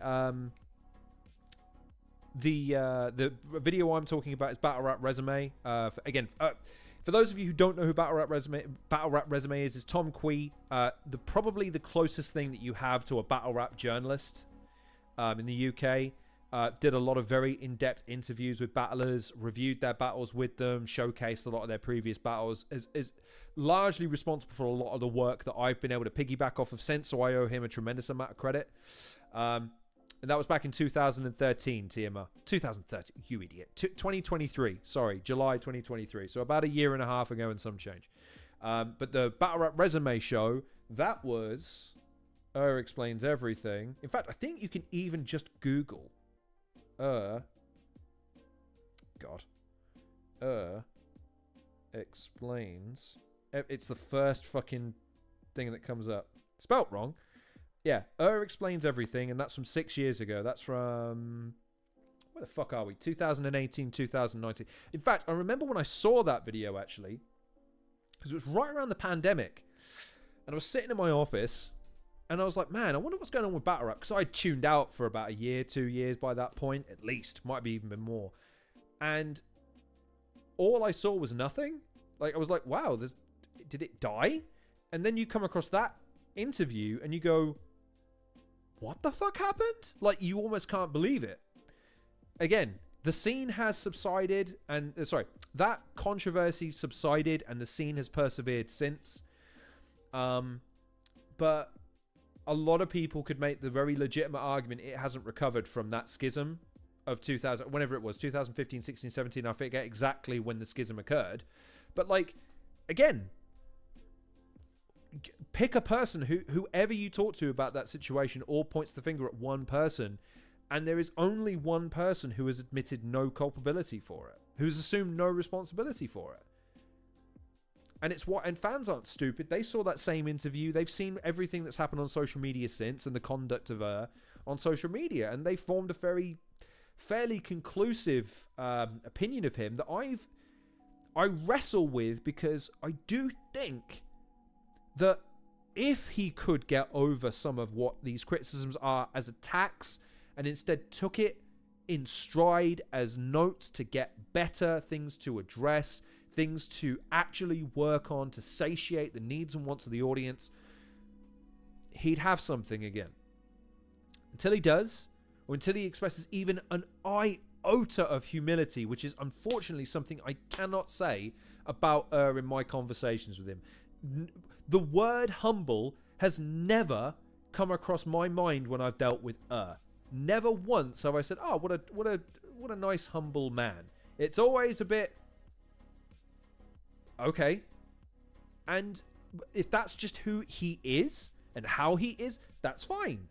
A: video I'm talking about is Battle Rap Resume. For those of you who don't know who Battle Rap Resume is Tom Quee, probably the closest thing that you have to a battle rap journalist in the UK. Did a lot of very in-depth interviews with battlers, reviewed their battles with them, showcased a lot of their previous battles, is largely responsible for a lot of the work that I've been able to piggyback off of since, so I owe him a tremendous amount of credit. And that was back in 2013, TMR. 2013, you idiot. 2023, sorry, July 2023. So about a year and a half ago and some change. But the Battle Rap Resume show, that was Explains Everything. In fact, I think you can even just Google explains. It's the first fucking thing that comes up. Spelt wrong. Yeah, Explains Everything, and that's from 6 years ago. That's from... Where the fuck are we? 2018, 2019. In fact, I remember when I saw that video, actually, because it was right around the pandemic, and I was sitting in my office, and I was like, man, I wonder what's going on with battle rap, because I tuned out for about a year, 2 years by that point, at least. Might be even been more. And all I saw was nothing. Like, I was like, wow, did it die? And then you come across that interview, and you go... What the fuck happened? Like, you almost can't believe it. Again, the scene has subsided, and that controversy subsided, and the scene has persevered since. But a lot of people could make the very legitimate argument it hasn't recovered from that schism of 2000, whenever it was, 2015, 16, 17. I forget exactly when the schism occurred. But, like, again, pick a person whoever you talk to about that situation all points the finger at one person, and there is only one person who has admitted no culpability for it, who's assumed no responsibility for it. And fans aren't stupid. They saw that same interview. They've seen everything that's happened on social media since, and the conduct of her on social media, and they formed a fairly conclusive opinion of him that I wrestle with, because I do think that if he could get over some of what these criticisms are as attacks and instead took it in stride as notes to get better, things to address, things to actually work on to satiate the needs and wants of the audience, he'd have something again. Until he does, or until he expresses even an iota of humility, which is unfortunately something I cannot say about in my conversations with him. The word humble has never come across my mind when I've dealt with Never once have I said, oh, what a nice humble man. It's always a bit okay. And if that's just who he is and how he is, that's fine.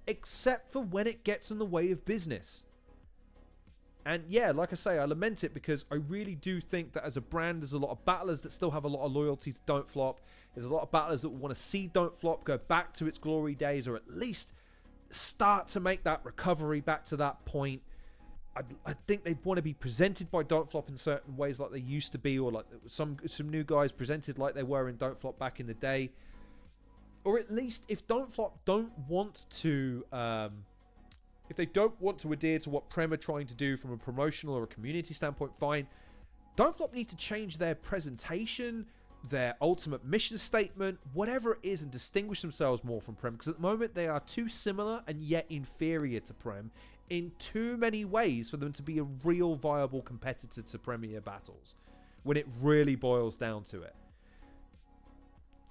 A: Except for when it gets in the way of business. And yeah, like I say, I lament it, because I really do think that as a brand, there's a lot of battlers that still have a lot of loyalty to Don't Flop. There's a lot of battlers that want to see Don't Flop go back to its glory days, or at least start to make that recovery back to that point. I think they'd want to be presented by Don't Flop in certain ways like they used to be, or like some new guys presented like they were in Don't Flop back in the day. Or at least if Don't Flop don't want to... if they don't want to adhere to what Prem are trying to do from a promotional or a community standpoint, fine. Don't Flop need to change their presentation, their ultimate mission statement, whatever it is, and distinguish themselves more from Prem, because at the moment they are too similar and yet inferior to Prem in too many ways for them to be a real viable competitor to Premier Battles when it really boils down to it.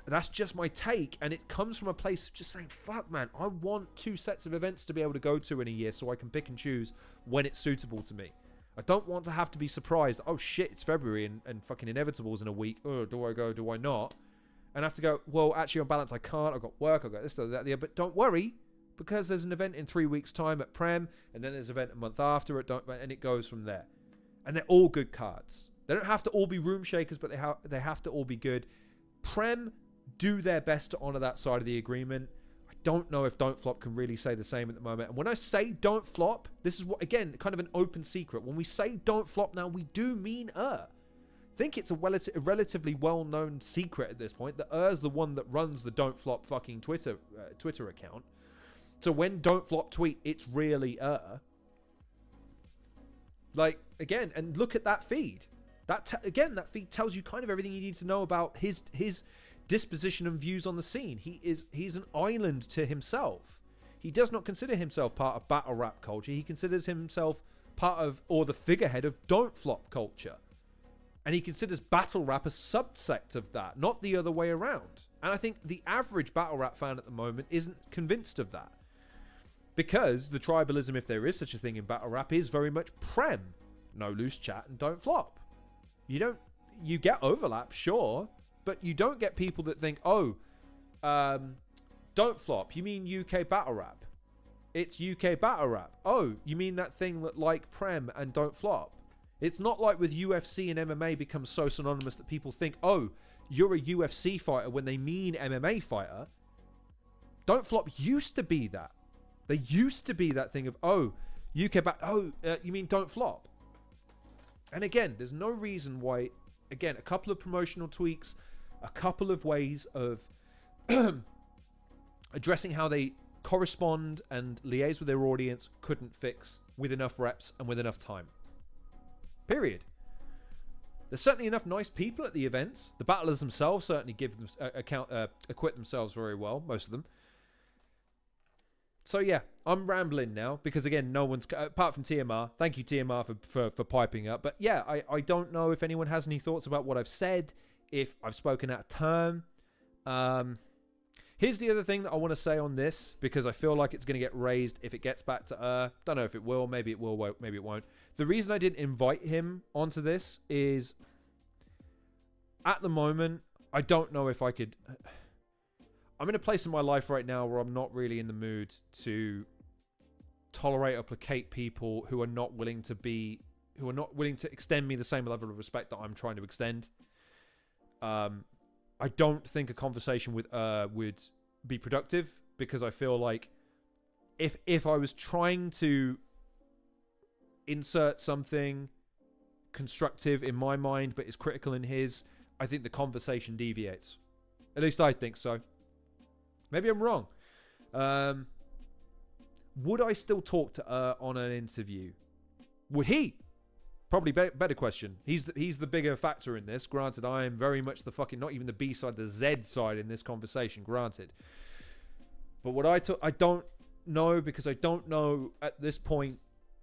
A: That's just my take, and it comes from a place of just saying, fuck man, I want 2 sets of events to be able to go to in a year so I can pick and choose when it's suitable to me. I don't want to have to be surprised, oh shit, it's February and fucking Inevitable's in a week, oh, do I go, do I not? And I have to go, well, actually on balance I can't, I've got work, I've got this, that, the other, but don't worry, because there's an event in 3 weeks time at Prem, and then there's an event a month after it, and it goes from there. And they're all good cards. They don't have to all be room shakers, but they have to all be good. Prem do their best to honor that side of the agreement. I don't know if Don't Flop can really say the same at the moment. And when I say Don't Flop, this is what, again, kind of an open secret. When we say Don't Flop now, we do mean I think it's a relatively well-known secret at this point that is the one that runs the Don't Flop fucking Twitter account. So when Don't Flop tweet, it's really like, again, and look at that feed. That feed tells you kind of everything you need to know about his disposition and views on the scene. He's an island to himself. He does not consider himself part of battle rap culture. He considers himself part of, or the figurehead of, Don't Flop culture. And he considers battle rap a subsect of that, not the other way around. And I think the average battle rap fan at the moment isn't convinced of that. Because the tribalism, if there is such a thing in battle rap, is very much Prem. No loose chat and Don't Flop. You get overlap, sure, but you don't get people that think, oh, Don't Flop, you mean UK battle rap? It's UK battle rap. Oh, you mean that thing that like Prem and Don't Flop? It's not like with UFC and MMA becomes so synonymous that people think, oh, you're a UFC fighter when they mean MMA fighter. Don't Flop used to be that. They used to be that thing of, oh, UK you mean Don't Flop? And again, there's no reason why, again, a couple of promotional tweaks, a couple of ways of addressing how they correspond and liaise with their audience couldn't fix with enough reps and with enough time. Period. There's certainly enough nice people at the events. The battlers themselves certainly give them acquit themselves very well, most of them. So yeah, I'm rambling now because again, no one's apart from TMR. Thank you TMR for piping up. But yeah, I don't know if anyone has any thoughts about what I've said, if I've spoken out of turn. Here's the other thing that I want to say on this, because I feel like it's going to get raised if it gets back to don't know if it will, maybe it will, maybe it won't. The reason I didn't invite him onto this is at the moment, I don't know if I could. I'm in a place in my life right now where I'm not really in the mood to tolerate or placate people who are not willing to extend me the same level of respect that I'm trying to extend. I don't think a conversation with would be productive, because I feel like if I was trying to insert something constructive in my mind but is critical in his, I think the conversation deviates. At least I think so. Maybe I'm wrong. Would I still talk to on an interview? Would he? Probably better question. He's the bigger factor in this. Granted, I am very much the fucking, not even the B side, the Z side in this conversation. Granted. But what I don't know, because I don't know at this point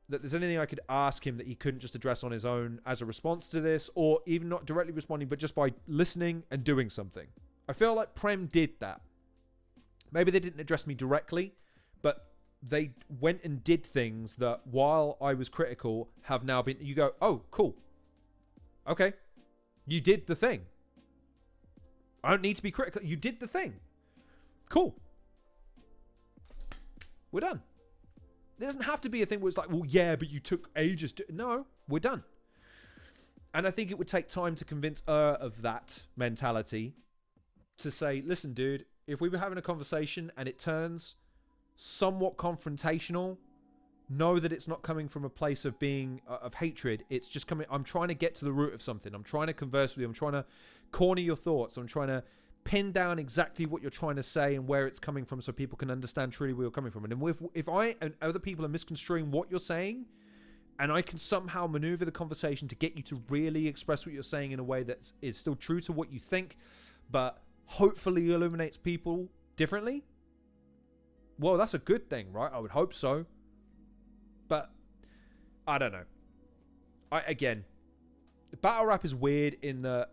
A: that there's anything I could ask him that he couldn't just address on his own as a response to this, or even not directly responding, but just by listening and doing something. I feel like Prem did that. Maybe they didn't address me directly, but they went and did things that, while I was critical, have now been... You go, oh, cool. Okay. You did the thing. I don't need to be critical. You did the thing. Cool. We're done. There doesn't have to be a thing where it's like, well, yeah, but you took ages to... No, we're done. And I think it would take time to convince of that mentality to say, listen, dude, if we were having a conversation and it turns somewhat confrontational, know that it's not coming from a place of being of hatred. It's just coming. I'm trying to get to the root of something. I'm trying to converse with you. I'm trying to corner your thoughts. I'm trying to pin down exactly what you're trying to say and where it's coming from, so people can understand truly where you're coming from. And if I and other people are misconstruing what you're saying, and I can somehow maneuver the conversation to get you to really express what you're saying in a way that is still true to what you think, but hopefully illuminates people differently, well, that's a good thing, right? I would hope so. But I don't know. Again, battle rap is weird in that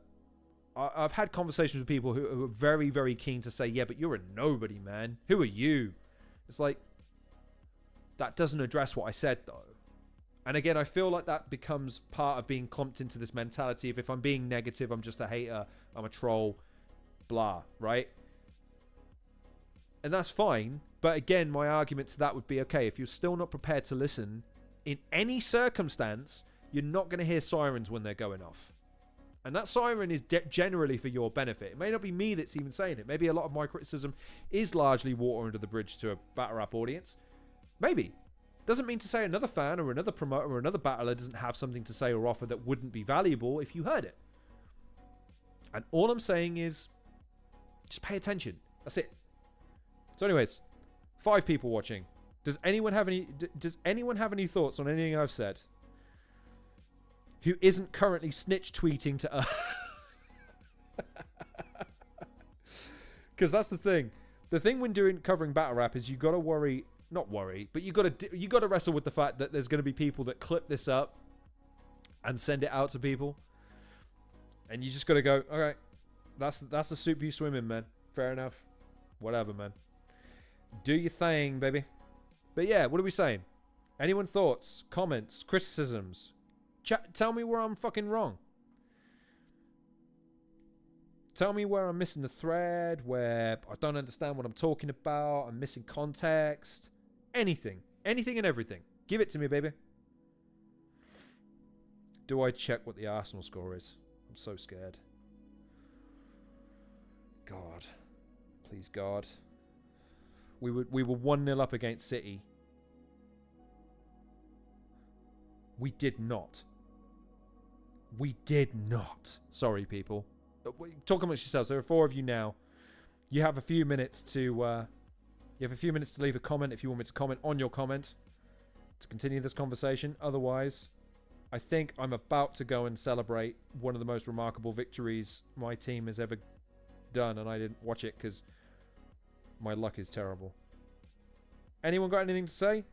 A: I've had conversations with people who are very, very keen to say, yeah, but you're a nobody, man. Who are you? It's like, that doesn't address what I said, though. And again, I feel like that becomes part of being clumped into this mentality of, if I'm being negative, I'm just a hater, I'm a troll, blah, right? And that's fine. But again, my argument to that would be, okay, if you're still not prepared to listen, in any circumstance, you're not going to hear sirens when they're going off. And that siren is generally for your benefit. It may not be me that's even saying it. Maybe a lot of my criticism is largely water under the bridge to a battle rap audience. Maybe. Doesn't mean to say another fan or another promoter or another battler doesn't have something to say or offer that wouldn't be valuable if you heard it. And all I'm saying is, just pay attention. That's it. So anyways, 5 people watching. Does anyone have any thoughts on anything I've said? Who isn't currently snitch tweeting to us? Because that's the thing. The thing when covering battle rap is you got to worry, not worry, but you got to wrestle with the fact that there's going to be people that clip this up and send it out to people, and you just got to go, okay, that's the soup you swim in, man. Fair enough. Whatever, man. Do your thing, baby. But yeah, what are we saying? Anyone thoughts, comments, criticisms? Tell me where I'm fucking wrong. Tell me where I'm missing the thread, where I don't understand what I'm talking about, I'm missing context. Anything. Anything and everything. Give it to me, baby. Do I check what the Arsenal score is? I'm so scared. God. Please, God. We were 1-0 up against City. We did not. We did not. Sorry, people. Talk amongst yourselves. There are 4 of you now. You have a few minutes to. Leave a comment if you want me to comment on your comment to continue this conversation. Otherwise, I think I'm about to go and celebrate one of the most remarkable victories my team has ever done, and I didn't watch it because my luck is terrible. Anyone got anything to say?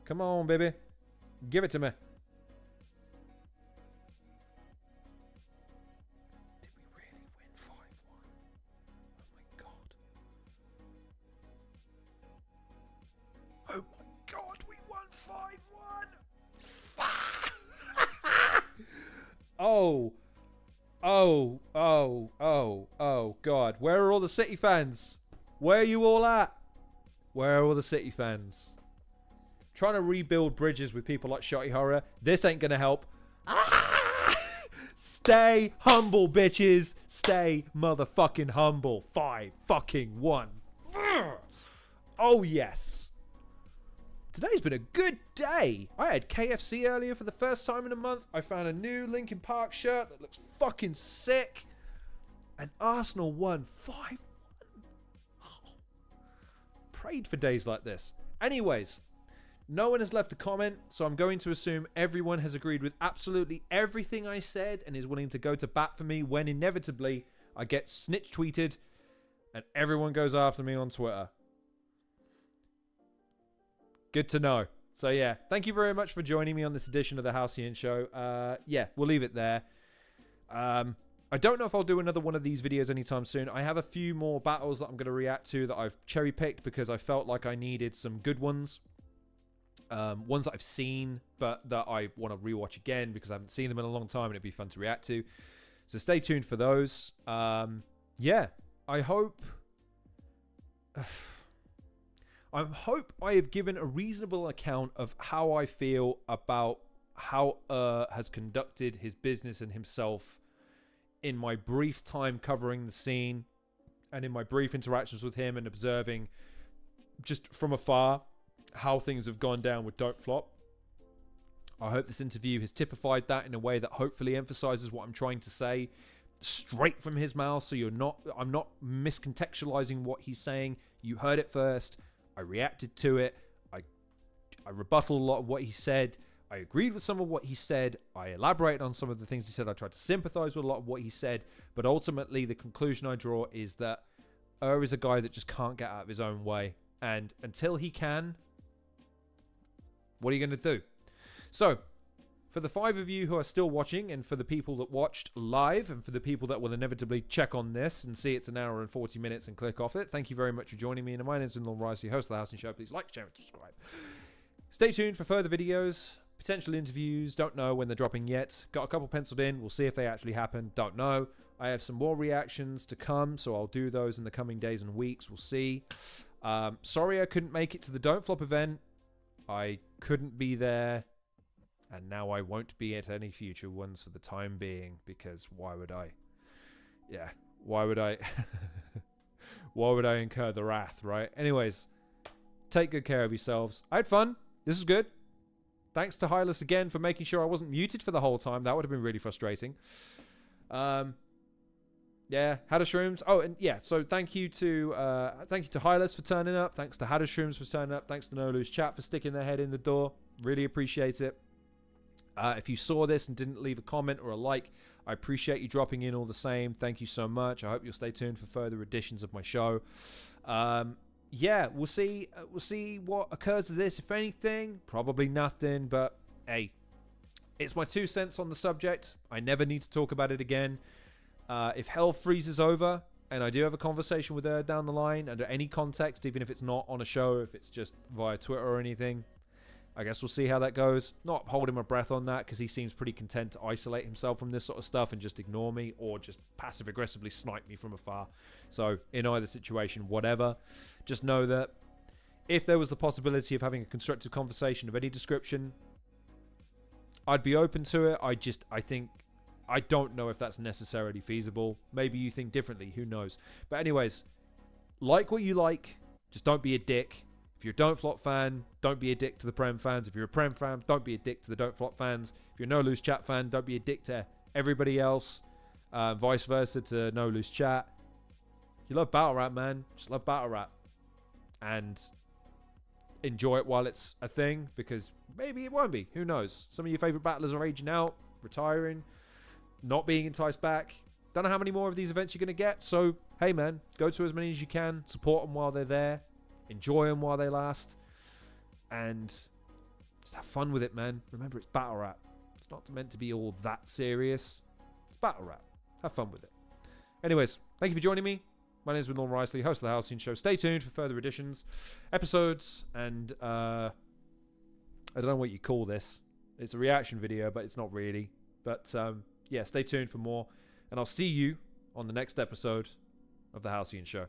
A: Come on, baby. Give it to me. Did we really win 5-1? Oh my god. Oh my god, we won 5-1! Oh god. Where are all the City fans? Where are you all at? Where are all the City fans? Trying to rebuild bridges with people like Shotty Horror. This ain't gonna help. Stay humble, bitches. Stay motherfucking humble. 5-1. Oh, yes. Today's been a good day. I had KFC earlier for the first time in a month. I found a new Linkin Park shirt that looks fucking sick. And Arsenal won 5-1. Oh. Prayed for days like this. Anyways. No one has left a comment, so I'm going to assume everyone has agreed with absolutely everything I said and is willing to go to bat for me when inevitably I get snitch tweeted and everyone goes after me on Twitter. Good to know. So yeah, thank you very much for joining me on this edition of the Halcyon Show. Yeah, we'll leave it there. I don't know if I'll do another one of these videos anytime soon. I have a few more battles that I'm going to react to that I've cherry-picked because I felt like I needed some good ones. Ones that I've seen, but that I want to rewatch again because I haven't seen them in a long time and it'd be fun to react to. So stay tuned for those. Yeah, I hope I have given a reasonable account of how I feel about how has conducted his business and himself in my brief time covering the scene and in my brief interactions with him and observing just from afar how things have gone down with Don't Flop. I hope this interview has typified that in a way that hopefully emphasizes what I'm trying to say straight from his mouth, so I'm not miscontextualizing what he's saying. You heard it first. I reacted to it. I rebutted a lot of what he said. I agreed with some of what he said. I elaborated on some of the things he said. I tried to sympathize with a lot of what he said, but ultimately the conclusion I draw is that is a guy that just can't get out of his own way, and until he can, what are you going to do? So, for the 5 of you who are still watching, and for the people that watched live, and for the people that will inevitably check on this and see it's an hour and 40 minutes and click off it, thank you very much for joining me. And my name is Lon Rice, host of the Halcyon Show. Please like, share, and subscribe. Stay tuned for further videos, potential interviews. Don't know when they're dropping yet. Got a couple penciled in. We'll see if they actually happen. Don't know. I have some more reactions to come, so I'll do those in the coming days and weeks. We'll see. Sorry I couldn't make it to the Don't Flop event. I couldn't be there, And now I won't be at any future ones for the time being, because why would I? Yeah, why would I? Why would I incur the wrath, right? Anyways, take good care of yourselves. I had fun. This is good. Thanks to Hylas again for making sure I wasn't muted for the whole time. That would have been really frustrating. Yeah, Hadashrooms. Oh, and yeah, so thank you to Hylas for turning up. Thanks to Hadashrooms for turning up. Thanks to No Loose Chat for sticking their head in the door. Really appreciate it. If you saw this and didn't leave a comment or a like, I appreciate you dropping in all the same. Thank you so much. I hope you'll stay tuned for further editions of my show. Yeah, we'll see what occurs to this, if anything. Probably nothing, but hey, it's my 2 cents on the subject. I never need to talk about it again. If hell freezes over and I do have a conversation with her down the line under any context, even if it's not on a show, if it's just via Twitter or anything, I guess we'll see how that goes. Not holding my breath on that, because he seems pretty content to isolate himself from this sort of stuff and just ignore me, or just passive aggressively snipe me from afar. So in either situation, whatever, just know that if there was the possibility of having a constructive conversation of any description, I'd be open to it. I don't know if that's necessarily feasible. Maybe you think differently, who knows. But anyways, like what you like, just don't be a dick. If you're a Don't Flop fan, don't be a dick to the Prem fans. If you're a Prem fan, don't be a dick to the Don't Flop fans. If you're a No Loose Chat fan, don't be a dick to everybody else. Vice versa to No Loose Chat. You love battle rap, man. Just love battle rap. And enjoy it while it's a thing, because maybe it won't be. Who knows? Some of your favorite battlers are aging out, retiring, not being enticed back. Don't know how many more of these events you're going to get. So, hey, man, go to as many as you can. Support them while they're there. Enjoy them while they last. And just have fun with it, man. Remember, it's battle rap. It's not meant to be all that serious. It's battle rap. Have fun with it. Anyways, thank you for joining me. My name is Norman Risley, host of the Halcyon Show. Stay tuned for further editions, episodes, and I don't know what you call this. It's a reaction video, but it's not really. But yeah, stay tuned for more. And I'll see you on the next episode of the Halcyon Show.